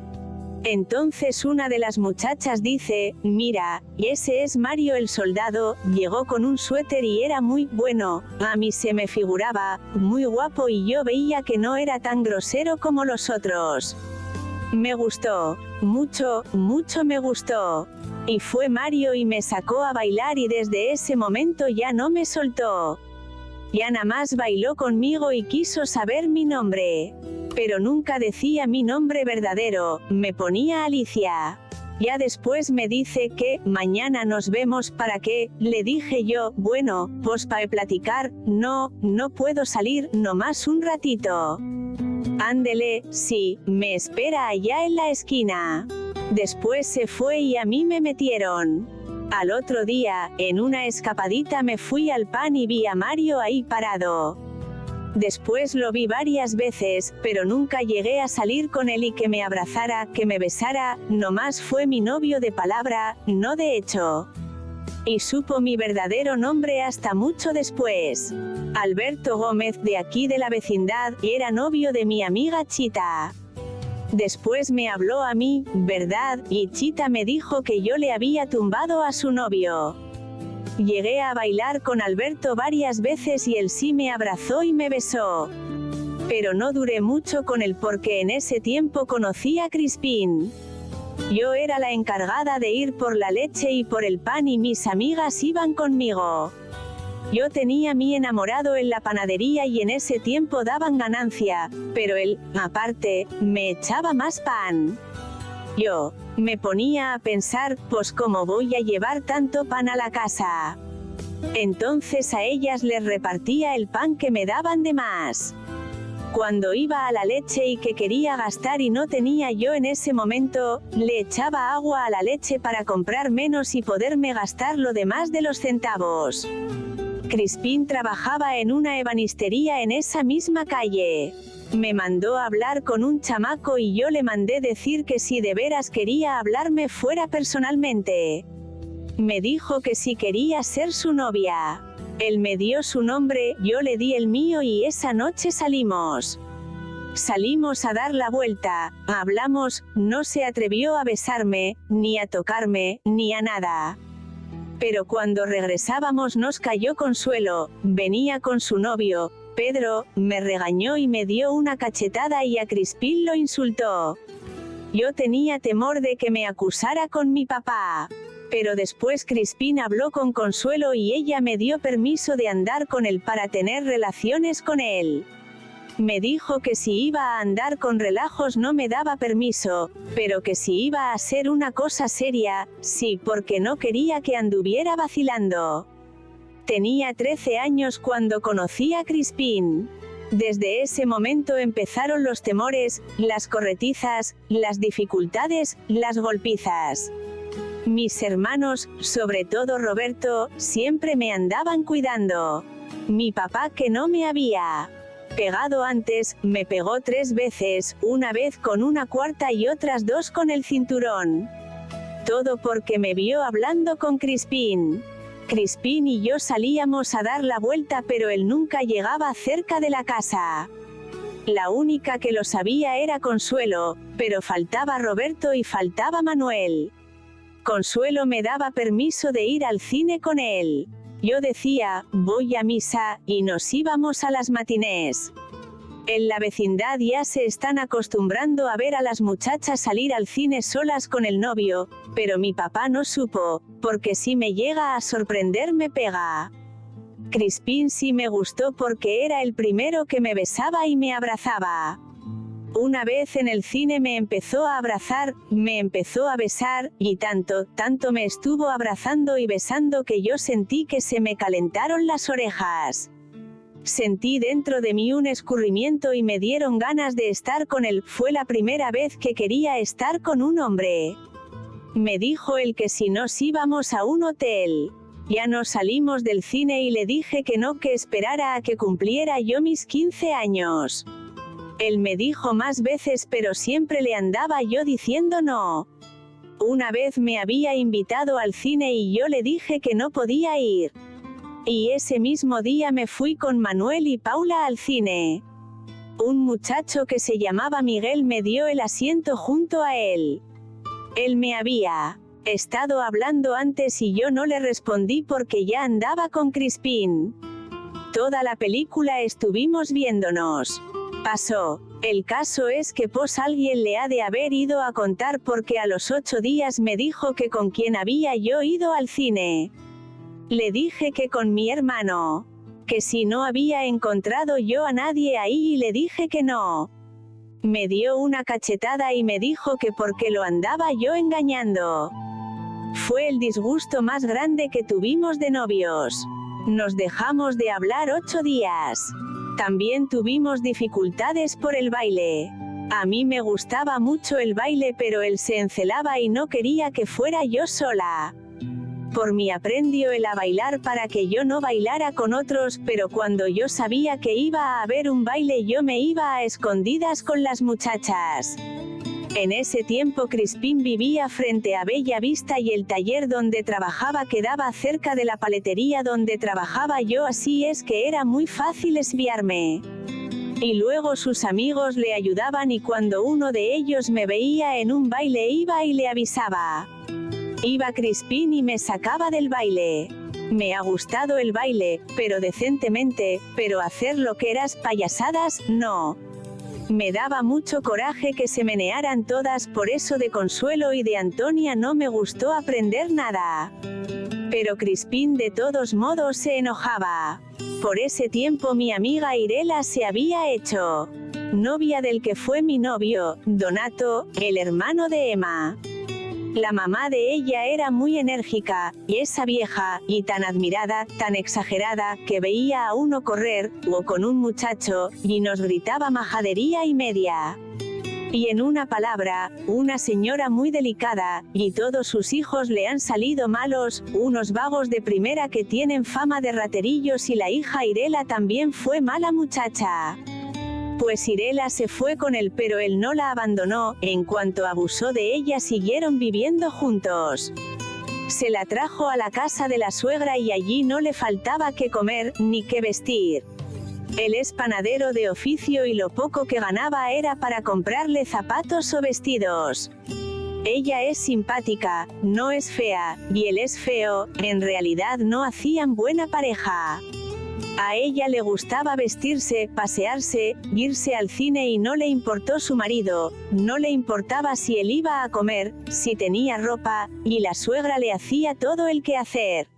Entonces una de las muchachas dice, mira, ese es Mario el soldado, llegó con un suéter y era muy bueno, a mí se me figuraba, muy guapo y yo veía que no era tan grosero como los otros. Me gustó, mucho, mucho me gustó. Y fue Mario y me sacó a bailar y desde ese momento ya no me soltó. Ya nada más bailó conmigo y quiso saber mi nombre. Pero nunca decía mi nombre verdadero, me ponía Alicia. Ya después me dice que, mañana nos vemos ¿para qué? Le dije yo, bueno, pues para platicar, no puedo salir, nomás un ratito. Ándele, sí, me espera allá en la esquina. Después se fue y a mí me metieron. Al otro día, en una escapadita me fui al pan y vi a Mario ahí parado. Después lo vi varias veces, pero nunca llegué a salir con él y que me abrazara, que me besara, nomás fue mi novio de palabra, no de hecho. Y supo mi verdadero nombre hasta mucho después. Alberto Gómez, de aquí de la vecindad, era novio de mi amiga Chita. Después me habló a mí, ¿verdad? Y Chita me dijo que yo le había tumbado a su novio. Llegué a bailar con Alberto varias veces y él sí me abrazó y me besó. Pero no duré mucho con él porque en ese tiempo conocí a Crispín. Yo era la encargada de ir por la leche y por el pan y mis amigas iban conmigo. Yo tenía a mi enamorado en la panadería y en ese tiempo daban ganancia, pero él, aparte, me echaba más pan. Yo me ponía a pensar, pues ¿cómo voy a llevar tanto pan a la casa? Entonces a ellas les repartía el pan que me daban de más. Cuando iba a la leche y que quería gastar y no tenía yo en ese momento, le echaba agua a la leche para comprar menos y poderme gastar lo demás de los centavos. Crispín trabajaba en una ebanistería en esa misma calle. Me mandó a hablar con un chamaco y yo le mandé decir que si de veras quería hablarme fuera personalmente. Me dijo que si quería ser su novia. Él me dio su nombre, yo le di el mío y esa noche salimos. Salimos a dar la vuelta, hablamos, no se atrevió a besarme, ni a tocarme, ni a nada. Pero cuando regresábamos nos cayó Consuelo, venía con su novio, Pedro, me regañó y me dio una cachetada y a Crispín lo insultó. Yo tenía temor de que me acusara con mi papá. Pero después Crispín habló con Consuelo y ella me dio permiso de andar con él para tener relaciones con él. Me dijo que si iba a andar con relajos no me daba permiso, pero que si iba a ser una cosa seria, sí, porque no quería que anduviera vacilando. Tenía 13 años cuando conocí a Crispín. Desde ese momento empezaron los temores, las corretizas, las dificultades, las golpizas. Mis hermanos, sobre todo Roberto, siempre me andaban cuidando. Mi papá, que no me había pegado antes, me pegó 3 veces, una vez con una cuarta y otras 2 con el cinturón. Todo porque me vio hablando con Crispín. Crispín y yo salíamos a dar la vuelta, pero él nunca llegaba cerca de la casa. La única que lo sabía era Consuelo, pero faltaba Roberto y faltaba Manuel. Consuelo me daba permiso de ir al cine con él. Yo decía, voy a misa, y nos íbamos a las matinés. En la vecindad ya se están acostumbrando a ver a las muchachas salir al cine solas con el novio, pero mi papá no supo, porque si me llega a sorprender me pega. Crispín sí me gustó porque era el primero que me besaba y me abrazaba. Una vez en el cine me empezó a abrazar, me empezó a besar, y tanto me estuvo abrazando y besando que yo sentí que se me calentaron las orejas. Sentí dentro de mí un escurrimiento y me dieron ganas de estar con él. Fue la primera vez que quería estar con un hombre. Me dijo él que si nos íbamos a un hotel. Ya nos salimos del cine y le dije que no, que esperara a que cumpliera yo mis 15 años. Él me dijo más veces, pero siempre le andaba yo diciendo no. Una vez me había invitado al cine y yo le dije que no podía ir. Y ese mismo día me fui con Manuel y Paula al cine. Un muchacho que se llamaba Miguel me dio el asiento junto a él. Él me había estado hablando antes y yo no le respondí porque ya andaba con Crispín. Toda la película estuvimos viéndonos. Pasó. El caso es que alguien le ha de haber ido a contar porque a los 8 días me dijo que con quién había yo ido al cine. Le dije que con mi hermano. Que si no había encontrado yo a nadie ahí y le dije que no. Me dio una cachetada y me dijo que porque lo andaba yo engañando. Fue el disgusto más grande que tuvimos de novios. Nos dejamos de hablar 8 días. También tuvimos dificultades por el baile. A mí me gustaba mucho el baile, pero él se encelaba y no quería que fuera yo sola. Por mí aprendió él a bailar para que yo no bailara con otros, pero cuando yo sabía que iba a haber un baile yo me iba a escondidas con las muchachas. En ese tiempo Crispín vivía frente a Bella Vista y el taller donde trabajaba quedaba cerca de la paletería donde trabajaba yo, así es que era muy fácil espiarme. Y luego sus amigos le ayudaban y cuando uno de ellos me veía en un baile iba y le avisaba. Iba Crispín y me sacaba del baile. Me ha gustado el baile, pero decentemente, pero hacer lo que eras payasadas, no. Me daba mucho coraje que se menearan todas, por eso de Consuelo y de Antonia no me gustó aprender nada. Pero Crispín de todos modos se enojaba. Por ese tiempo mi amiga Irela se había hecho novia del que fue mi novio, Donato, el hermano de Emma. La mamá de ella era muy enérgica, y esa vieja, y tan admirada, tan exagerada, que veía a uno correr, o con un muchacho, y nos gritaba majadería y media. Y en una palabra, una señora muy delicada, y todos sus hijos le han salido malos, unos vagos de primera que tienen fama de raterillos, y la hija Irela también fue mala muchacha. Pues Irela se fue con él, pero él no la abandonó, en cuanto abusó de ella siguieron viviendo juntos. Se la trajo a la casa de la suegra y allí no le faltaba qué comer, ni qué vestir. Él es panadero de oficio y lo poco que ganaba era para comprarle zapatos o vestidos. Ella es simpática, no es fea, y él es feo, en realidad no hacían buena pareja. A ella le gustaba vestirse, pasearse, irse al cine y no le importó su marido, no le importaba si él iba a comer, si tenía ropa, y la suegra le hacía todo el quehacer.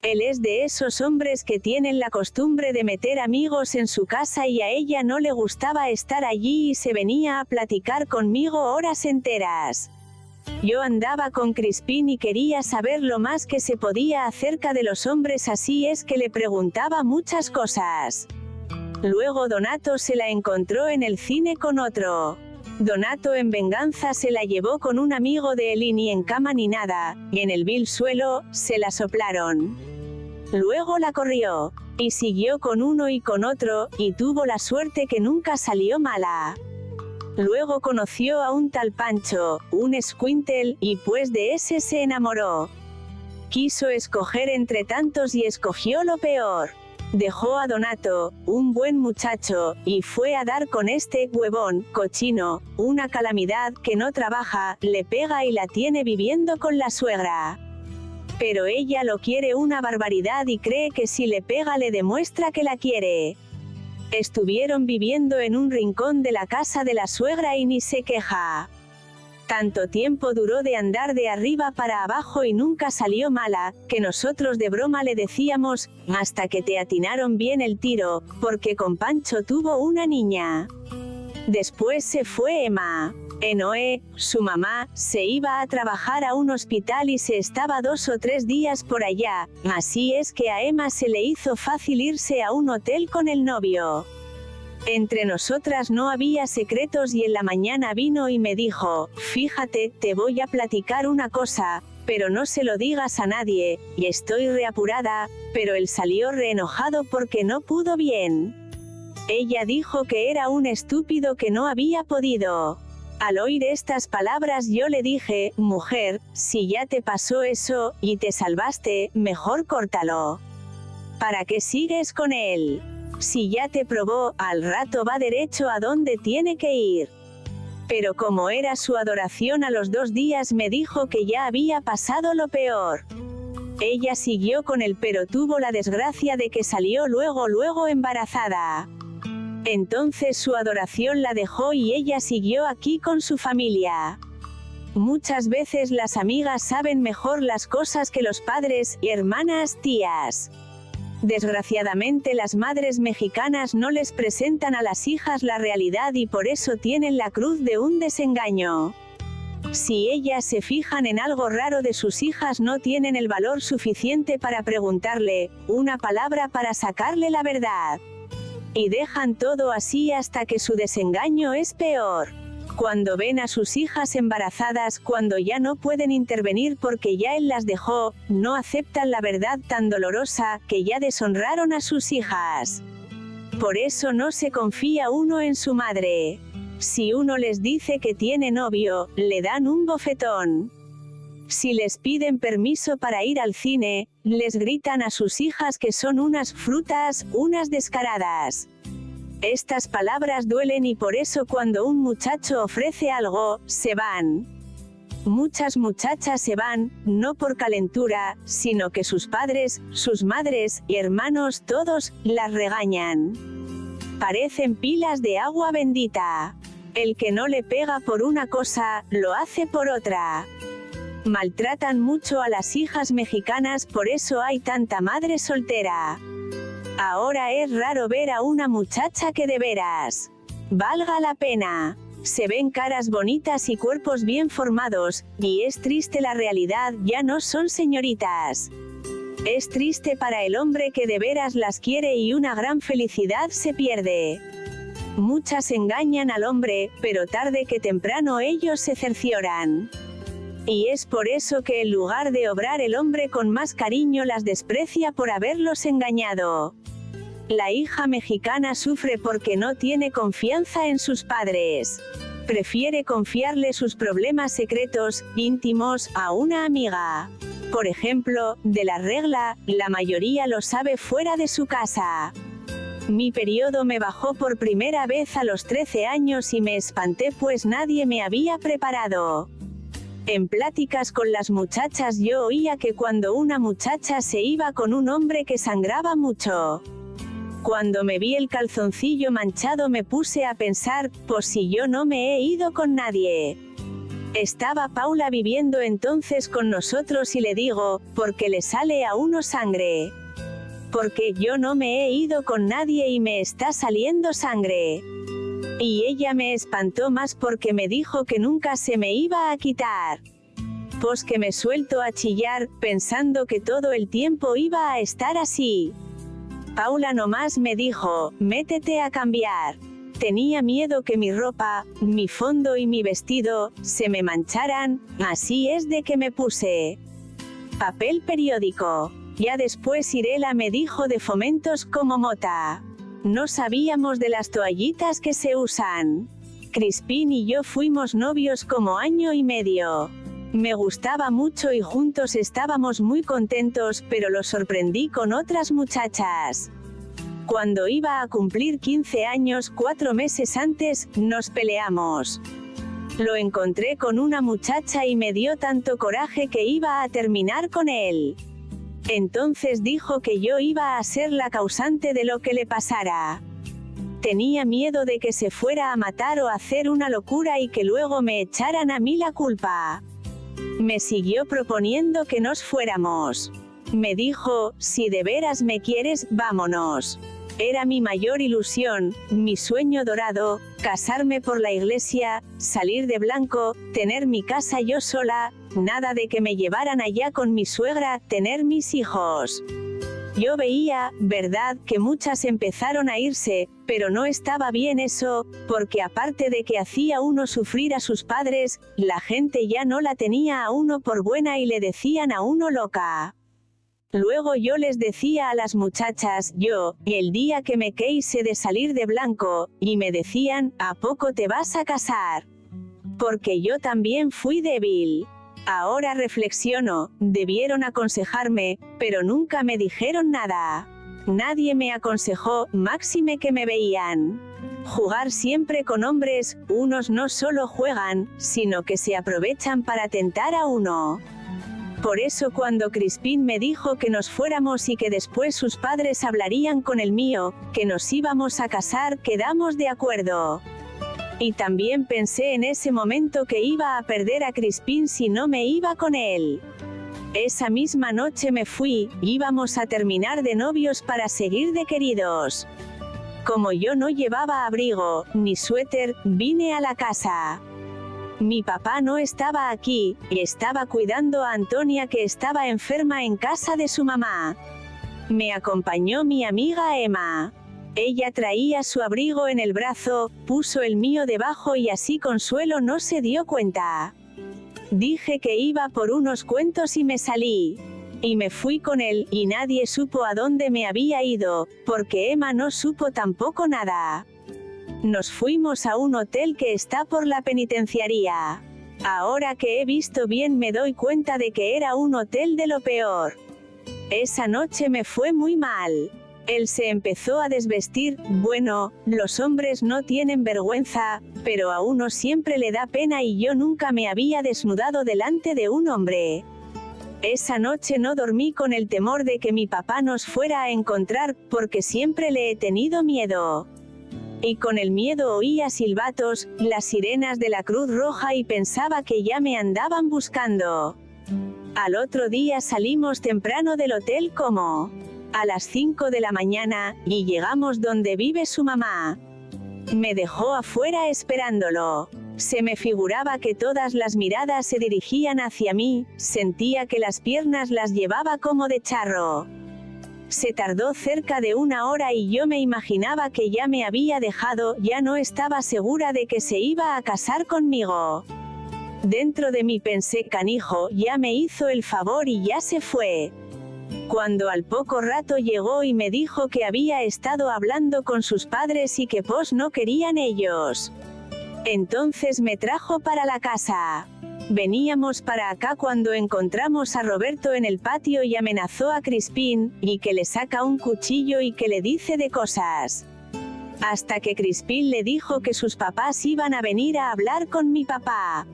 Él es de esos hombres que tienen la costumbre de meter amigos en su casa y a ella no le gustaba estar allí y se venía a platicar conmigo horas enteras. Yo andaba con Crispín y quería saber lo más que se podía acerca de los hombres, así es que le preguntaba muchas cosas. Luego Donato se la encontró en el cine con otro. Donato en venganza se la llevó con un amigo de él y ni en cama ni nada, y en el vil suelo, se la soplaron. Luego la corrió, y siguió con uno y con otro, y tuvo la suerte que nunca salió mala. Luego conoció a un tal Pancho, un escuintel, y pues de ese se enamoró. Quiso escoger entre tantos y escogió lo peor. Dejó a Donato, un buen muchacho, y fue a dar con este huevón, cochino, una calamidad, que no trabaja, le pega y la tiene viviendo con la suegra. Pero ella lo quiere una barbaridad y cree que si le pega le demuestra que la quiere. Estuvieron viviendo en un rincón de la casa de la suegra y ni se queja. Tanto tiempo duró de andar de arriba para abajo y nunca salió mala, que nosotros de broma le decíamos, hasta que te atinaron bien el tiro, porque con Pancho tuvo una niña. Después se fue Emma. Enoé, su mamá, se iba a trabajar a un hospital y se estaba 2 o 3 días por allá, así es que a Emma se le hizo fácil irse a un hotel con el novio. Entre nosotras no había secretos y en la mañana vino y me dijo, fíjate, te voy a platicar una cosa, pero no se lo digas a nadie, y estoy reapurada, pero él salió reenojado porque no pudo bien. Ella dijo que era un estúpido que no había podido. Al oír estas palabras yo le dije, mujer, si ya te pasó eso, y te salvaste, mejor córtalo. ¿Para qué sigues con él? Si ya te probó, al rato va derecho a donde tiene que ir. Pero como era su adoración, a los 2 días me dijo que ya había pasado lo peor. Ella siguió con él pero tuvo la desgracia de que salió luego embarazada. Entonces su adoración la dejó y ella siguió aquí con su familia. Muchas veces las amigas saben mejor las cosas que los padres, hermanas, tías. Desgraciadamente las madres mexicanas no les presentan a las hijas la realidad y por eso tienen la cruz de un desengaño. Si ellas se fijan en algo raro de sus hijas no tienen el valor suficiente para preguntarle una palabra para sacarle la verdad. Y dejan todo así hasta que su desengaño es peor. Cuando ven a sus hijas embarazadas, cuando ya no pueden intervenir porque ya él las dejó, no aceptan la verdad tan dolorosa, que ya deshonraron a sus hijas. Por eso no se confía uno en su madre. Si uno les dice que tiene novio, le dan un bofetón. Si les piden permiso para ir al cine, les gritan a sus hijas que son unas frutas, unas descaradas. Estas palabras duelen y por eso cuando un muchacho ofrece algo, se van. Muchas muchachas se van, no por calentura, sino que sus padres, sus madres, hermanos todos, las regañan. Parecen pilas de agua bendita. El que no le pega por una cosa, lo hace por otra. Maltratan mucho a las hijas mexicanas, por eso hay tanta madre soltera. Ahora es raro ver a una muchacha que de veras valga la pena. Se ven caras bonitas y cuerpos bien formados, y es triste la realidad, ya no son señoritas. Es triste para el hombre que de veras las quiere y una gran felicidad se pierde. Muchas engañan al hombre, pero tarde que temprano ellos se cercioran. Y es por eso que en lugar de obrar el hombre con más cariño las desprecia por haberlos engañado. La hija mexicana sufre porque no tiene confianza en sus padres. Prefiere confiarle sus problemas secretos, íntimos, a una amiga. Por ejemplo, de la regla, la mayoría lo sabe fuera de su casa. Mi periodo me bajó por primera vez a los 13 años y me espanté pues nadie me había preparado. En pláticas con las muchachas yo oía que cuando una muchacha se iba con un hombre que sangraba mucho. Cuando me vi el calzoncillo manchado me puse a pensar, pues si yo no me he ido con nadie. Estaba Paula viviendo entonces con nosotros y le digo, ¿por qué le sale a uno sangre? Porque yo no me he ido con nadie y me está saliendo sangre. Y ella me espantó más porque me dijo que nunca se me iba a quitar. Pues que me suelto a chillar, pensando que todo el tiempo iba a estar así. Paula nomás me dijo, métete a cambiar. Tenía miedo que mi ropa, mi fondo y mi vestido, se me mancharan, así es de que me puse papel periódico. Ya después Irela me dijo de fomentos como mota. No sabíamos de las toallitas que se usan. Crispín y yo fuimos novios como año y medio. Me gustaba mucho y juntos estábamos muy contentos, pero lo sorprendí con otras muchachas. Cuando iba a cumplir 15 años, 4 meses antes, nos peleamos. Lo encontré con una muchacha y me dio tanto coraje que iba a terminar con él. Entonces dijo que yo iba a ser la causante de lo que le pasara. Tenía miedo de que se fuera a matar o a hacer una locura y que luego me echaran a mí la culpa. Me siguió proponiendo que nos fuéramos. Me dijo, si de veras me quieres, vámonos. Era mi mayor ilusión, mi sueño dorado, casarme por la iglesia, salir de blanco, tener mi casa yo sola, nada de que me llevaran allá con mi suegra, tener mis hijos. Yo veía, verdad, que muchas empezaron a irse, pero no estaba bien eso, porque aparte de que hacía uno sufrir a sus padres, la gente ya no la tenía a uno por buena y le decían a uno loca. Luego yo les decía a las muchachas, yo, el día que me quise de salir de blanco, y me decían, ¿a poco te vas a casar? Porque yo también fui débil. Ahora reflexiono, debieron aconsejarme, pero nunca me dijeron nada. Nadie me aconsejó, máxime que me veían. Jugar siempre con hombres, unos no solo juegan, sino que se aprovechan para tentar a uno. Por eso cuando Crispín me dijo que nos fuéramos y que después sus padres hablarían con el mío, que nos íbamos a casar, quedamos de acuerdo. Y también pensé en ese momento que iba a perder a Crispín si no me iba con él. Esa misma noche me fui, íbamos a terminar de novios para seguir de queridos. Como yo no llevaba abrigo, ni suéter, vine a la casa. Mi papá no estaba aquí, estaba cuidando a Antonia que estaba enferma en casa de su mamá. Me acompañó mi amiga Emma. Ella traía su abrigo en el brazo, puso el mío debajo y así Consuelo no se dio cuenta. Dije que iba por unos cuentos y me salí. Y me fui con él, y nadie supo a dónde me había ido, porque Emma no supo tampoco nada. Nos fuimos a un hotel que está por la penitenciaría. Ahora que he visto bien me doy cuenta de que era un hotel de lo peor. Esa noche me fue muy mal. Él se empezó a desvestir, bueno, los hombres no tienen vergüenza, pero a uno siempre le da pena y yo nunca me había desnudado delante de un hombre. Esa noche no dormí con el temor de que mi papá nos fuera a encontrar, porque siempre le he tenido miedo. Y con el miedo oía silbatos, las sirenas de la Cruz Roja y pensaba que ya me andaban buscando. Al otro día salimos temprano del hotel como a las 5 de la mañana, y llegamos donde vive su mamá. Me dejó afuera esperándolo. Se me figuraba que todas las miradas se dirigían hacia mí, sentía que las piernas las llevaba como de charro. Se tardó cerca de 1 hora y yo me imaginaba que ya me había dejado, ya no estaba segura de que se iba a casar conmigo. Dentro de mí pensé, canijo, ya me hizo el favor y ya se fue. Cuando al poco rato llegó y me dijo que había estado hablando con sus padres y que pues no querían ellos. Entonces me trajo para la casa. Veníamos para acá cuando encontramos a Roberto en el patio y amenazó a Crispín, y que le saca un cuchillo y que le dice de cosas. Hasta que Crispín le dijo que sus papás iban a venir a hablar con mi papá.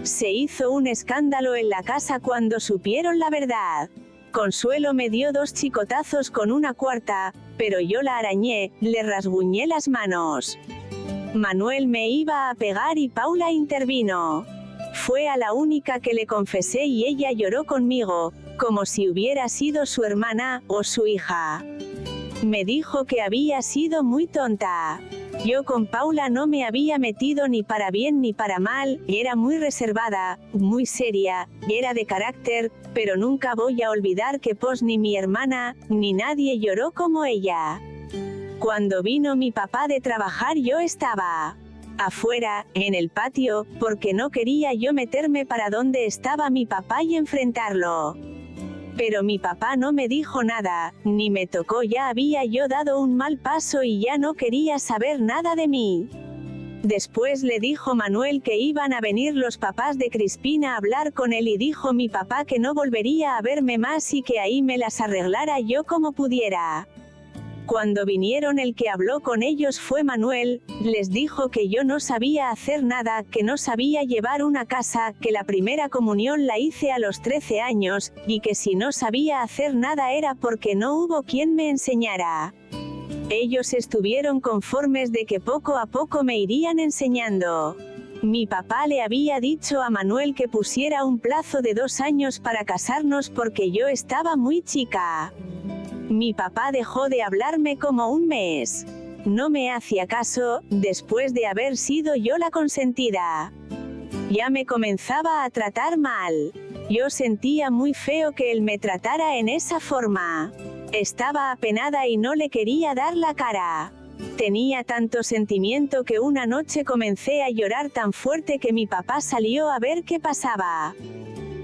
Se hizo un escándalo en la casa cuando supieron la verdad. Consuelo me dio 2 chicotazos con una cuarta, pero yo la arañé, le rasguñé las manos. Manuel me iba a pegar y Paula intervino. Fue a la única que le confesé y ella lloró conmigo, como si hubiera sido su hermana o su hija. Me dijo que había sido muy tonta. Yo con Paula no me había metido ni para bien ni para mal, era muy reservada, muy seria, era de carácter, pero nunca voy a olvidar que pues ni mi hermana, ni nadie lloró como ella. Cuando vino mi papá de trabajar yo estaba afuera, en el patio, porque no quería yo meterme para donde estaba mi papá y enfrentarlo. Pero mi papá no me dijo nada, ni me tocó, ya había yo dado un mal paso y ya no quería saber nada de mí. Después le dijo Manuel que iban a venir los papás de Crispín a hablar con él y dijo mi papá que no volvería a verme más y que ahí me las arreglara yo como pudiera. Cuando vinieron el que habló con ellos fue Manuel, les dijo que yo no sabía hacer nada, que no sabía llevar una casa, que la primera comunión la hice a los 13 años, y que si no sabía hacer nada era porque no hubo quien me enseñara. Ellos estuvieron conformes de que poco a poco me irían enseñando. Mi papá le había dicho a Manuel que pusiera un plazo de 2 años para casarnos porque yo estaba muy chica. Mi papá dejó de hablarme como 1 mes. No me hacía caso, después de haber sido yo la consentida. Ya me comenzaba a tratar mal. Yo sentía muy feo que él me tratara en esa forma. Estaba apenada y no le quería dar la cara. Tenía tanto sentimiento que una noche comencé a llorar tan fuerte que mi papá salió a ver qué pasaba.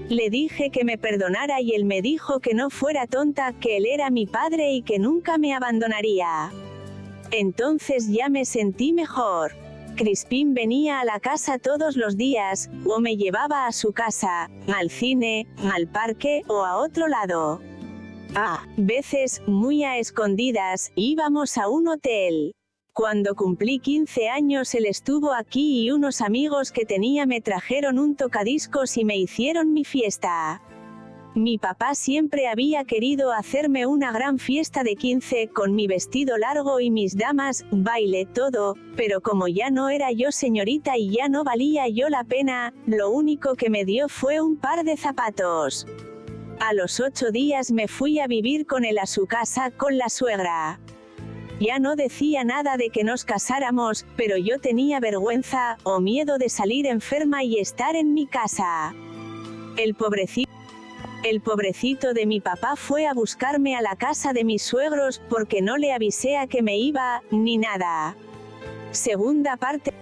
Le dije que me perdonara y él me dijo que no fuera tonta, que él era mi padre y que nunca me abandonaría. Entonces ya me sentí mejor. Crispín venía a la casa todos los días, o me llevaba a su casa, al cine, al parque o a otro lado. A veces, muy a escondidas, íbamos a un hotel. Cuando cumplí 15 años él estuvo aquí y unos amigos que tenía me trajeron un tocadiscos y me hicieron mi fiesta. Mi papá siempre había querido hacerme una gran fiesta de 15 con mi vestido largo y mis damas, baile, todo, pero como ya no era yo señorita y ya no valía yo la pena, lo único que me dio fue un par de zapatos. A los 8 días me fui a vivir con él a su casa con la suegra. Ya no decía nada de que nos casáramos, pero yo tenía vergüenza o miedo de salir enferma y estar en mi casa. El pobrecito de mi papá fue a buscarme a la casa de mis suegros porque no le avisé a que me iba, ni nada. Segunda parte.